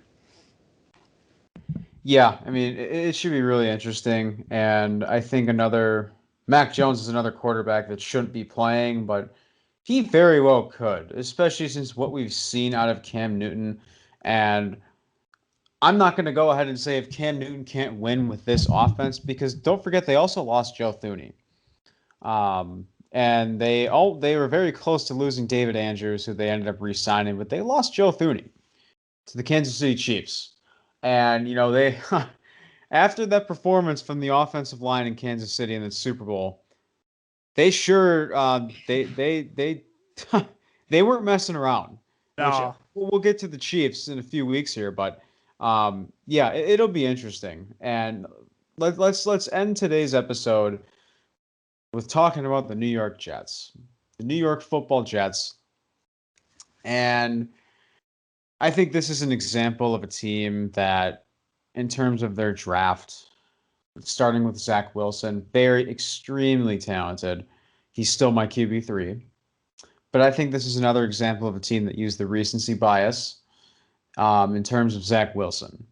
Yeah, I mean, it should be really interesting. And I think Mac Jones is another quarterback that shouldn't be playing, but he very well could, especially since what we've seen out of Cam Newton. And I'm not going to go ahead and say if Cam Newton can't win with this offense, because don't forget they also lost Joe Thuney. And they were very close to losing David Andrews, who they ended up re-signing, but they lost Joe Thuney to the Kansas City Chiefs. And they after that performance from the offensive line in Kansas City in the Super Bowl, they sure they they weren't messing around. Which No, we'll get to the Chiefs in a few weeks here, but yeah, it'll be interesting. And let's end today's episode with talking about the New York Jets, the New York Football Jets, and I think this is an example of a team that, in terms of their draft, starting with Zach Wilson, very extremely talented. He's still my QB3. But I think this is another example of a team that used the recency bias in terms of Zach Wilson.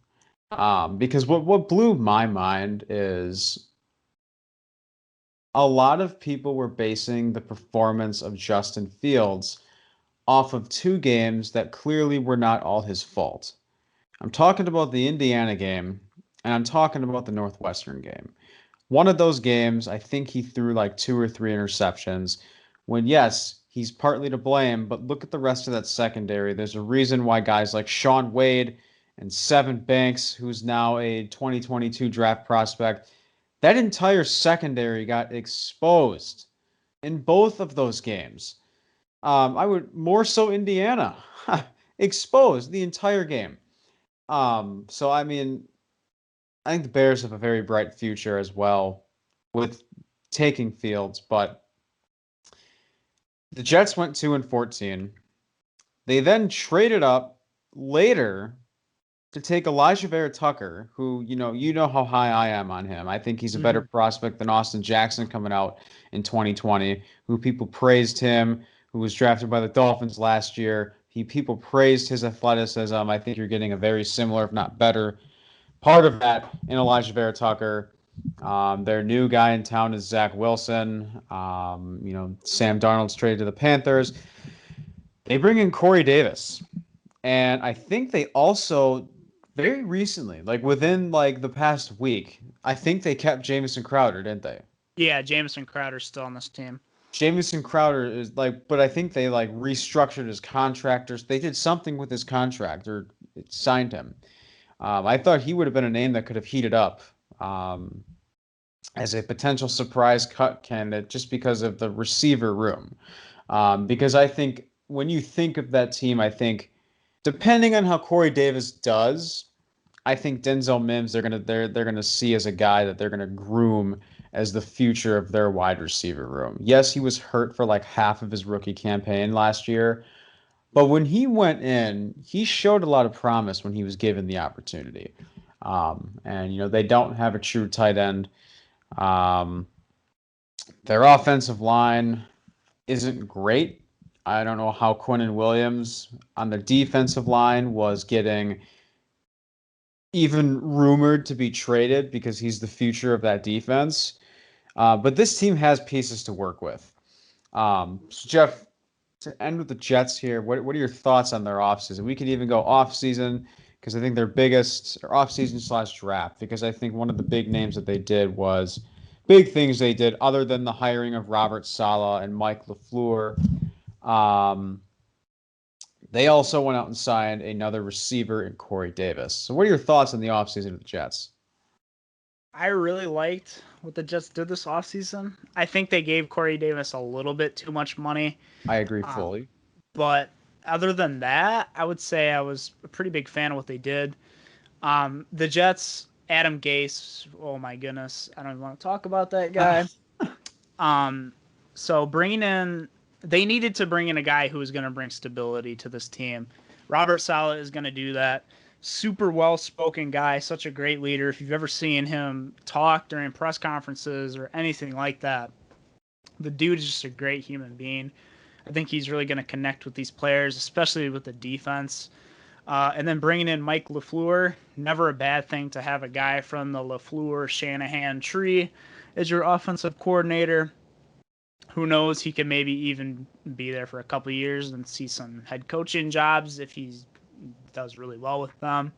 Because what blew my mind is a lot of people were basing the performance of Justin Fields off of two games that clearly were not all his fault. I'm talking about the Indiana game, and I'm talking about the Northwestern game. One of those games, I think he threw like 2 or 3 interceptions. When, yes, he's partly to blame, but look at the rest of that secondary. There's a reason why guys like Shaun Wade and Sevyn Banks, who's now a 2022 draft prospect, that entire secondary got exposed in both of those games. I would more so Indiana exposed the entire game. So I mean, I think the Bears have a very bright future as well with taking Fields, but the Jets went 2-14. They then traded up later to take Elijah Vera Tucker, who you know how high I am on him. I think he's a better mm-hmm. prospect than Austin Jackson coming out in 2020, who people praised him, who was drafted by the Dolphins last year. People praised his athleticism. I think you're getting a very similar, if not better, part of that in Elijah Vera Tucker. Their new guy in town is Zach Wilson. Sam Darnold's traded to the Panthers. They bring in Corey Davis. And I think they also very recently, like within like the past week, I think they kept Jamison Crowder, didn't they? Yeah, Jamison Crowder's still on this team. Jamison Crowder is like, but I think they like restructured his contractors. They did something with his contract or signed him. I thought he would have been a name that could have heated up as a potential surprise cut candidate just because of the receiver room. Because I think when you think of that team, I think depending on how Corey Davis does, I think Denzel Mims they're gonna see as a guy that they're gonna groom as the future of their wide receiver room. Yes, he was hurt for like half of his rookie campaign last year, but when he went in, he showed a lot of promise when he was given the opportunity. And they don't have a true tight end. Um, their offensive line isn't great. I don't know how Quinnen Williams on the defensive line was getting even rumored to be traded because he's the future of that defense. But this team has pieces to work with. So Jeff, to end with the Jets here, what are your thoughts on their offseason? We could even go offseason because I think their biggest or offseason slash draft, because I think one of the big names that they did was big things they did other than the hiring of Robert Saleh and Mike LaFleur. Um, they also went out and signed another receiver in Corey Davis. So what are your thoughts on the offseason of the Jets? I really liked what the Jets did this offseason. I think they gave Corey Davis a little bit too much money. I agree Um, fully. but other than that, I would say I was a pretty big fan of what they did. The Jets, Adam Gase, oh my goodness, I don't even want to talk about that guy. Um, so they needed to bring in a guy who was going to bring stability to this team. Robert Saleh is going to do that. Super well spoken guy, such a great leader. If you've ever seen him talk during press conferences or anything like that, the dude is just a great human being. I think he's really going to connect with these players, especially with the defense. And then bringing in Mike LaFleur, never a bad thing to have a guy from the LaFleur-Shanahan tree as your offensive coordinator. Who knows? He could maybe even be there for a couple of years and see some head coaching jobs if he does really well with them.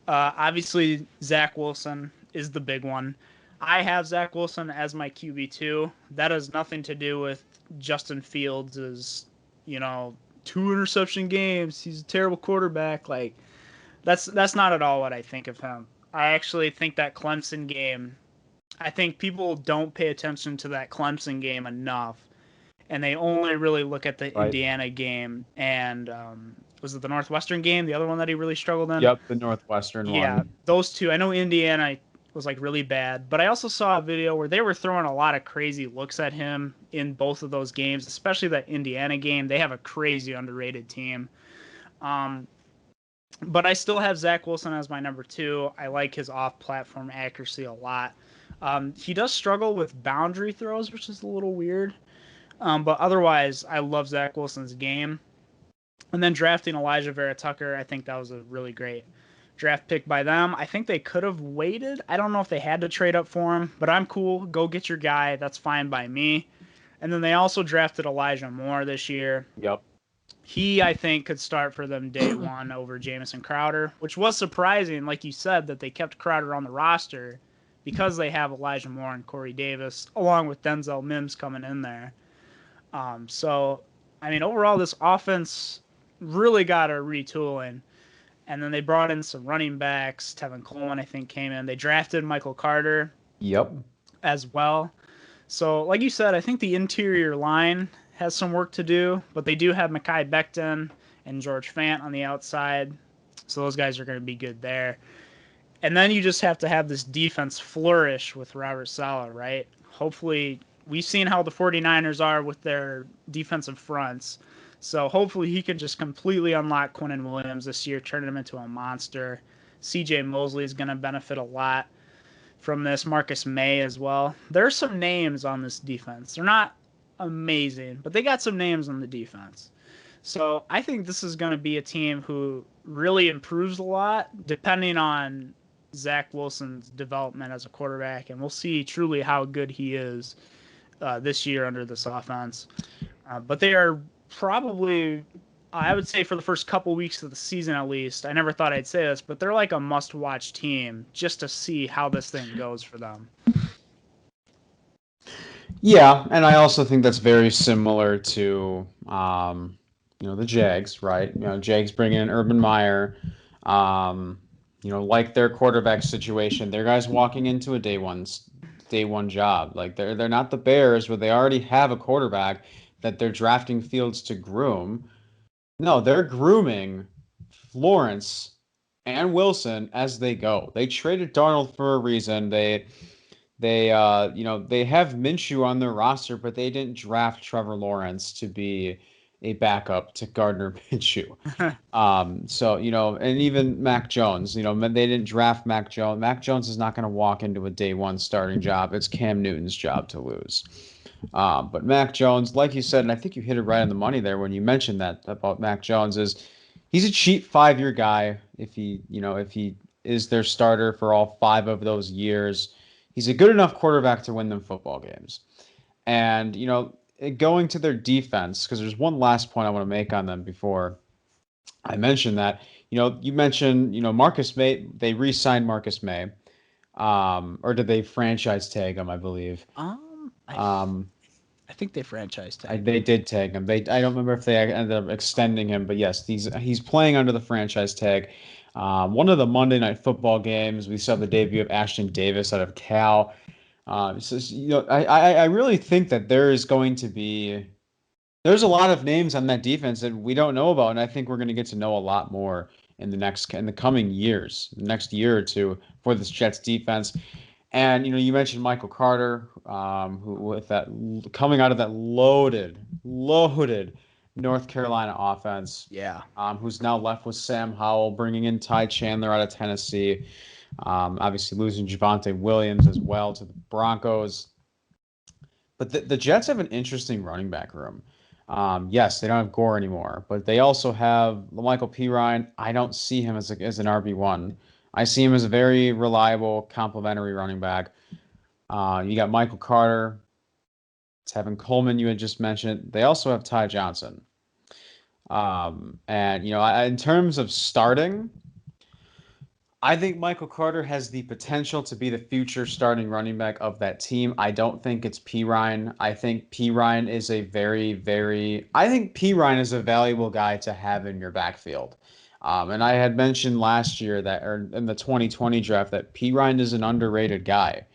Obviously, Zach Wilson is the big one. I have Zach Wilson as my QB2. That has nothing to do with Justin Fields' you know, 2 interception games. He's a terrible quarterback. Like that's not at all what I think of him. I actually think that Clemson game. I think people don't pay attention to that Clemson game enough, and they only really look at the Right. Indiana game and was it the Northwestern game, the other one that he really struggled in? Yep, the Northwestern Yeah, one. those two. I know Indiana was like really bad, but I also saw a video where they were throwing a lot of crazy looks at him in both of those games, especially that Indiana game. They have a crazy underrated team. Um, but I still have Zach Wilson as my number 2. I like his off-platform accuracy a lot. He does struggle with boundary throws, which is a little weird. But otherwise, I love Zach Wilson's game. And then drafting Elijah Vera Tucker, I think that was a really great draft pick by them. I think they could have waited. I don't know if they had to trade up for him, but I'm cool. Go get your guy. That's fine by me. And then they also drafted Elijah Moore this year. Yep. He, I think, could start for them day one over Jamison Crowder, which was surprising, like you said, that they kept Crowder on the roster because they have Elijah Moore and Corey Davis, along with Denzel Mims coming in there. So, I mean, overall, this offense really got a retooling. And then they brought in some running backs. Tevin Coleman, I think, came in. They drafted Michael Carter Yep. as well. So, like you said, I think the interior line has some work to do, but they do have Mekhi Becton and George Fant on the outside. So those guys are going to be good there. And then you just have to have this defense flourish with Robert Saleh, right? Hopefully, we've seen how the 49ers are with their defensive fronts. So hopefully he can just completely unlock Quinnen Williams this year, turn him into a monster. CJ Mosley is going to benefit a lot from this. Marcus May as well. There are some names on this defense. They're not amazing, but they got some names on the defense. So I think this is going to be a team who really improves a lot depending on Zach Wilson's development as a quarterback, and we'll see truly how good he is this year under this offense. But they are probably, I would say, for the first couple weeks of the season at least. I never thought I'd say this, but they're like a must-watch team just to see how this thing goes for them. Yeah, and I also think that's very similar to the Jags, right? Jags bring in Urban Meyer. Um, like their quarterback situation, their guys walking into a day one job. Like they're not the Bears where they already have a quarterback that they're drafting Fields to groom. No, they're grooming Lawrence and Wilson as they go. They traded Darnold for a reason. They have Minshew on their roster, but they didn't draft Trevor Lawrence to be a backup to Gardner Minshew. So, and even Mac Jones, they didn't draft Mac Jones. Mac Jones is not going to walk into a day one starting job. It's Cam Newton's job to lose. But Mac Jones, like you said, and I think you hit it right on the money there when you mentioned that about Mac Jones, is he's a cheap 5-year guy. If he is their starter for all 5 of those years, he's a good enough quarterback to win them football games. And, going to their defense, because there's one last point I want to make on them before I mentioned that. You mentioned, Marcus May, they re-signed Marcus May. Or did they franchise tag him, I believe. I think they franchise tagged They him. did tag him. I don't remember if they ended up extending him, but yes, he's playing under the franchise tag. One of the Monday Night Football games, we saw the debut of Ashton Davis out of Cal. So, I really think that there's a lot of names on that defense that we don't know about, and I think we're going to get to know a lot more in the coming years, the next year or two for this Jets defense. And you mentioned Michael Carter, who with that coming out of that loaded North Carolina offense, Yeah. who's now left with Sam Howell, bringing in Ty Chandler out of Tennessee, obviously losing Javonte Williams as well to the Broncos. But the Jets have an interesting running back room. Yes, they don't have Gore anymore, but they also have Michael P. Ryan. I don't see him as an RB1. I see him as a very reliable, complementary running back. You got Michael Carter, Tevin Coleman, you had just mentioned. They also have Ty Johnson. And, in terms of starting, I think Michael Carter has the potential to be the future starting running back of that team. I don't think it's P. Ryan. I think P. Ryan is a valuable guy to have in your backfield. And I had mentioned last year that, or in the 2020 draft, that P. Ryan is an underrated guy.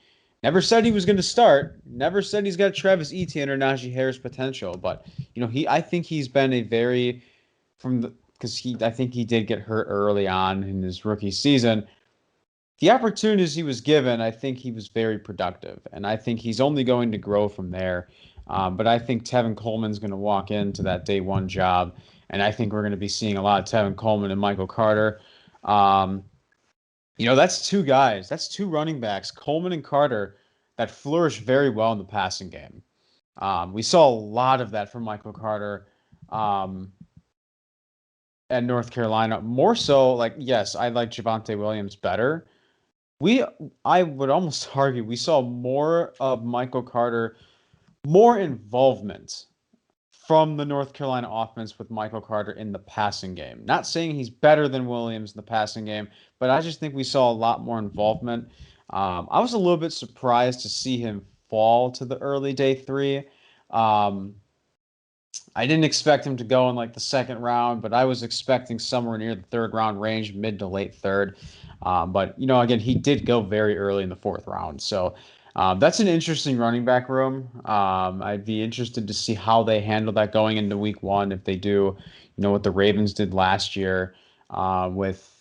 Never said he was going to start. Never said he's got Travis Etienne or Najee Harris potential. But I think he's been a very from the because I think he did get hurt early on in his rookie season. The opportunities he was given, I think he was very productive, and I think he's only going to grow from there. But I think Tevin Coleman's going to walk into that day one job, and I think we're going to be seeing a lot of Tevin Coleman and Michael Carter. Um, that's two guys, that's two running backs, Coleman and Carter, that flourish very well in the passing game. We saw a lot of that from Michael Carter. At North Carolina, more so like yes, I like Javonte Williams better. We I would almost argue we saw more of Michael Carter, more involvement from the North Carolina offense with Michael Carter in the passing game. Not saying he's better than Williams in the passing game, but I just think we saw a lot more involvement. I was a little bit surprised to see him fall to the early day three. Um, I didn't expect him to go in like the second round, but I was expecting somewhere near the third round range, mid to late third. But again, he did go very early in the fourth round, so that's an interesting running back room. I'd be interested to see how they handle that going into week one if they do, what the Ravens did last year with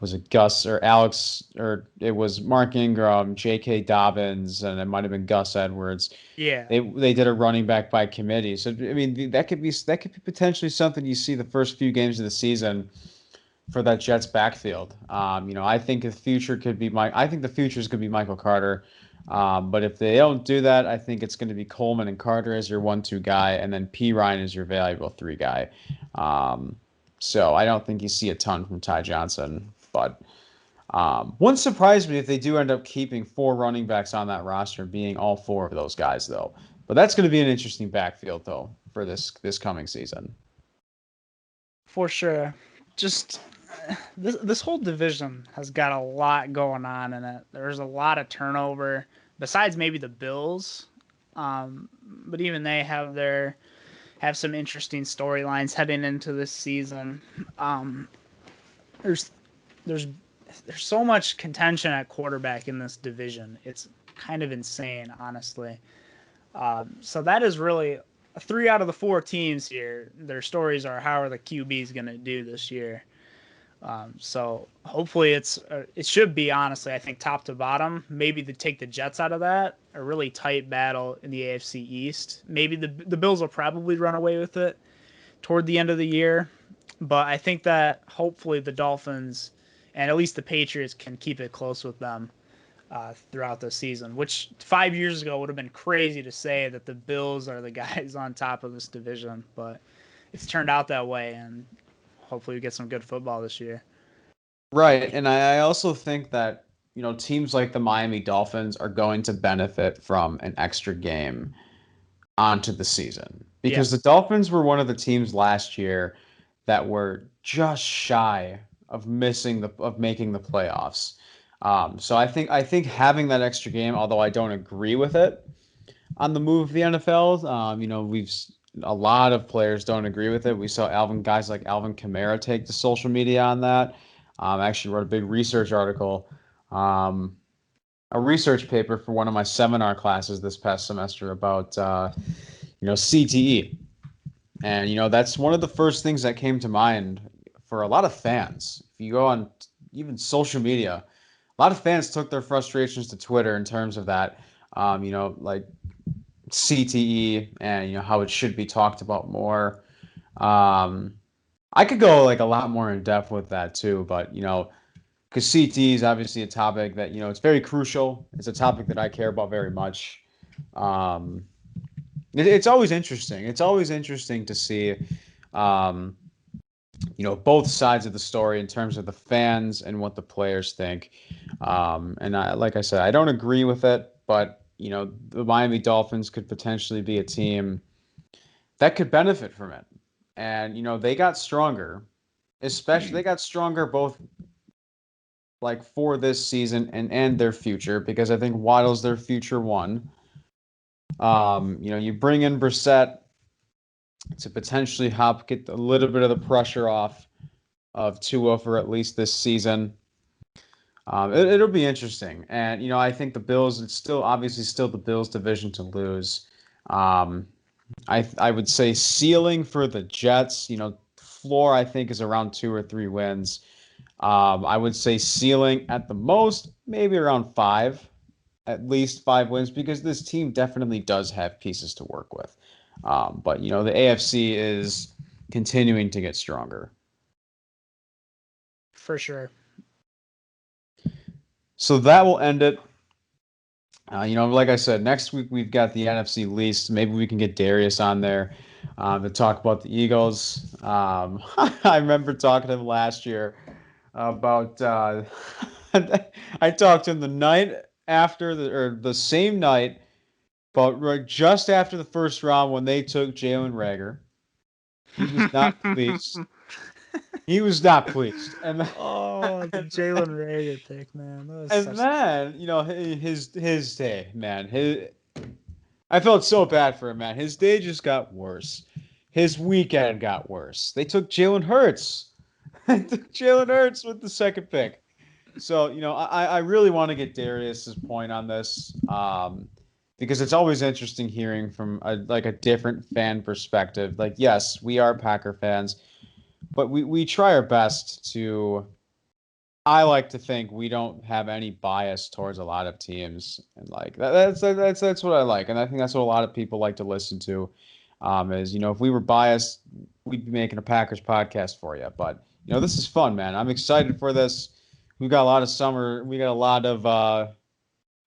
was it Gus or Alex, or it was Mark Ingram, J.K. Dobbins, and it might have been Gus Edwards. Yeah. They did a running back by committee. So I mean that could be potentially something you see the first few games of the season for that Jets backfield. I think I think the future is going to be Michael Carter. But if they don't do that, I think it's going to be Coleman and Carter as your 1-2 guy, and then P Ryan is your valuable 3 guy. So I don't think you see a ton from Ty Johnson, but wouldn't surprise me if they do end up keeping 4 running backs on that roster, being all 4 of those guys, though. But that's going to be an interesting backfield, though, for this coming season. For sure. Just this whole division has got a lot going on in it. There's a lot of turnover, besides maybe the Bills. But even they have some interesting storylines heading into this season. There's there's there's so much contention at quarterback in this division. It's kind of insane, honestly. So that is really 3 out of the 4 teams here. Their stories are how are the QBs going to do this year. So hopefully it should be, honestly, I think top to bottom. Maybe to take the Jets out of that, a really tight battle in the AFC East. Maybe the Bills will probably run away with it toward the end of the year, but I think that hopefully the Dolphins and at least the Patriots can keep it close with them throughout the season, which 5 years ago would have been crazy to say that the Bills are the guys on top of this division, but it's turned out that way, and hopefully we get some good football this year. Right. And I also think that, teams like the Miami Dolphins are going to benefit from an extra game onto the season because the Yes, Dolphins were one of the teams last year that were just shy of making the playoffs. So I think having that extra game, although I don't agree with it on the move of the NFL, a lot of players don't agree with it. We saw guys like Alvin Kamara take to social media on that. I actually wrote a big research article, um, a research paper for one of my seminar classes this past semester about CTE. And that's one of the first things that came to mind for a lot of fans. If you go on even social media, a lot of fans took their frustrations to Twitter in terms of that. Like CTE and how it should be talked about more. Um, I could go like a lot more in depth with that too, but because CTE is obviously a topic that it's very crucial. It's a topic that I care about very much. Um, it's always interesting. It's always interesting to see, um, both sides of the story in terms of the fans and what the players think. And like I said, I don't agree with it, but the Miami Dolphins could potentially be a team that could benefit from it. And they got stronger, especially they got stronger both like for this season and their future because I think Waddle's their future one. You bring in Brissett to potentially help get a little bit of the pressure off of Tua for at least this season. It'll be interesting, and I think the Bills. It's still obviously still the Bills' division to lose. Um, I would say ceiling for the Jets. Floor I think is around 2 or 3 wins. I would say ceiling at the most maybe around five, at least 5 wins because this team definitely does have pieces to work with. But the AFC is continuing to get stronger. for sure. So that will end it. Like I said, next week we've got the NFC least. Maybe we can get Darius on there to talk about the Eagles. I remember talking to him last year about. I talked to him the night after or the same night, but right just after the first round when they took Jalen Rager. He was not pleased. He was not pleased, and Oh, the Jalen Rager pick, man. That was and such. then his day, man. I felt so bad for him, man. His day just got worse. His weekend got worse. They took Jalen Hurts. They took Jalen Hurts with the second pick. So I really want to get Darius's point on this, because it's always interesting hearing from a different fan perspective. Like, yes, we are Packer fans, but we try our best to. I like to think we don't have any bias towards a lot of teams, and like that's what I like, and I think that's what a lot of people like to listen to. Is if we were biased, we'd be making a Packers podcast for you. But this is fun, man. I'm excited for this. We've got a lot of summer. We got a lot of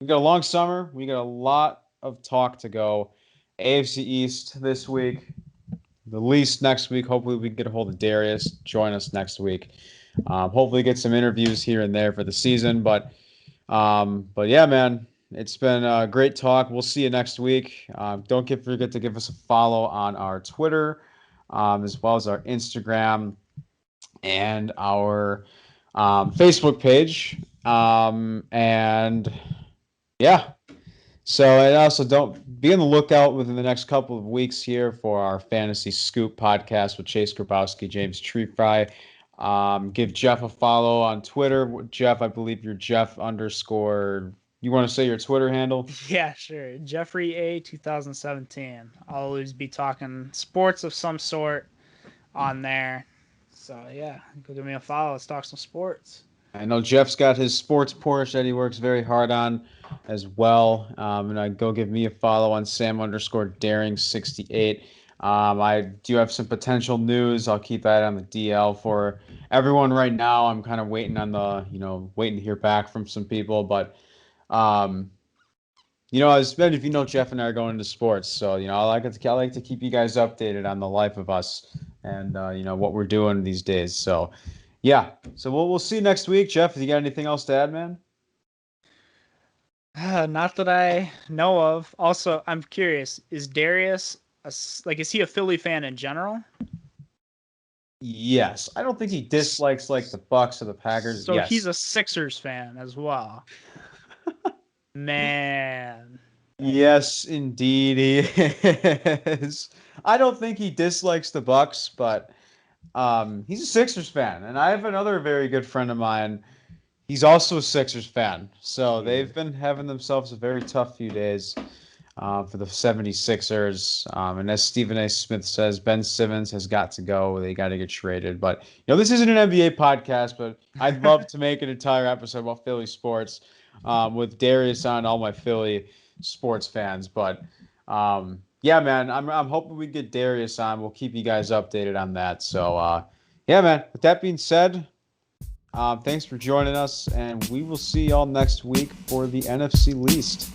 we got a long summer. We got a lot of talk to go. AFC East this week, the least next week. Hopefully, we can get a hold of Darius. Join us next week. Hopefully, get some interviews here and there for the season. But yeah, man, it's been a great talk. We'll see you next week. Don't forget to give us a follow on our Twitter, as well as our Instagram and our Facebook page. And yeah. So, and also don't be on the lookout within the next couple of weeks here for our Fantasy Scoop podcast with Chase Grabowski, James Treefry. Give Jeff a follow on Twitter. Jeff, I believe you're Jeff underscore. You want to say your Twitter handle? Yeah, sure. Jeffrey A 2017. I'll always be talking sports of some sort on there. So yeah, go give me a follow. Let's talk some sports. I know Jeff's got his sports Porsche that he works very hard on as well. And I go give me a follow on Sam_Daring68. I do have some potential news. I'll keep that on the DL for everyone right now. I'm kind of waiting on waiting to hear back from some people. But, um, as if you know, Jeff and I are going into sports. So, I like to keep you guys updated on the life of us and, what we're doing these days. So, yeah. So we'll see you next week, Jeff. You got anything else to add, man? Not that I know of. Also, I'm curious: is Darius is he a Philly fan in general? Yes. I don't think he dislikes like the Bucks or the Packers. So he's Yes. a Sixers fan as well. Man, Yes, indeed he is. I don't think he dislikes the Bucks, but he's a Sixers fan, and I have another very good friend of mine. He's also a Sixers fan. So they've been having themselves a very tough few days for the 76ers. And as Stephen A. Smith says, Ben Simmons has got to go. They got to get traded. But, this isn't an NBA podcast, but I'd love to make an entire episode about Philly sports with Darius on, all my Philly sports fans. But, yeah, man, I'm hoping we get Darius on. We'll keep you guys updated on that. So, yeah, man, with that being said, thanks for joining us, and we will see y'all next week for the NFC East.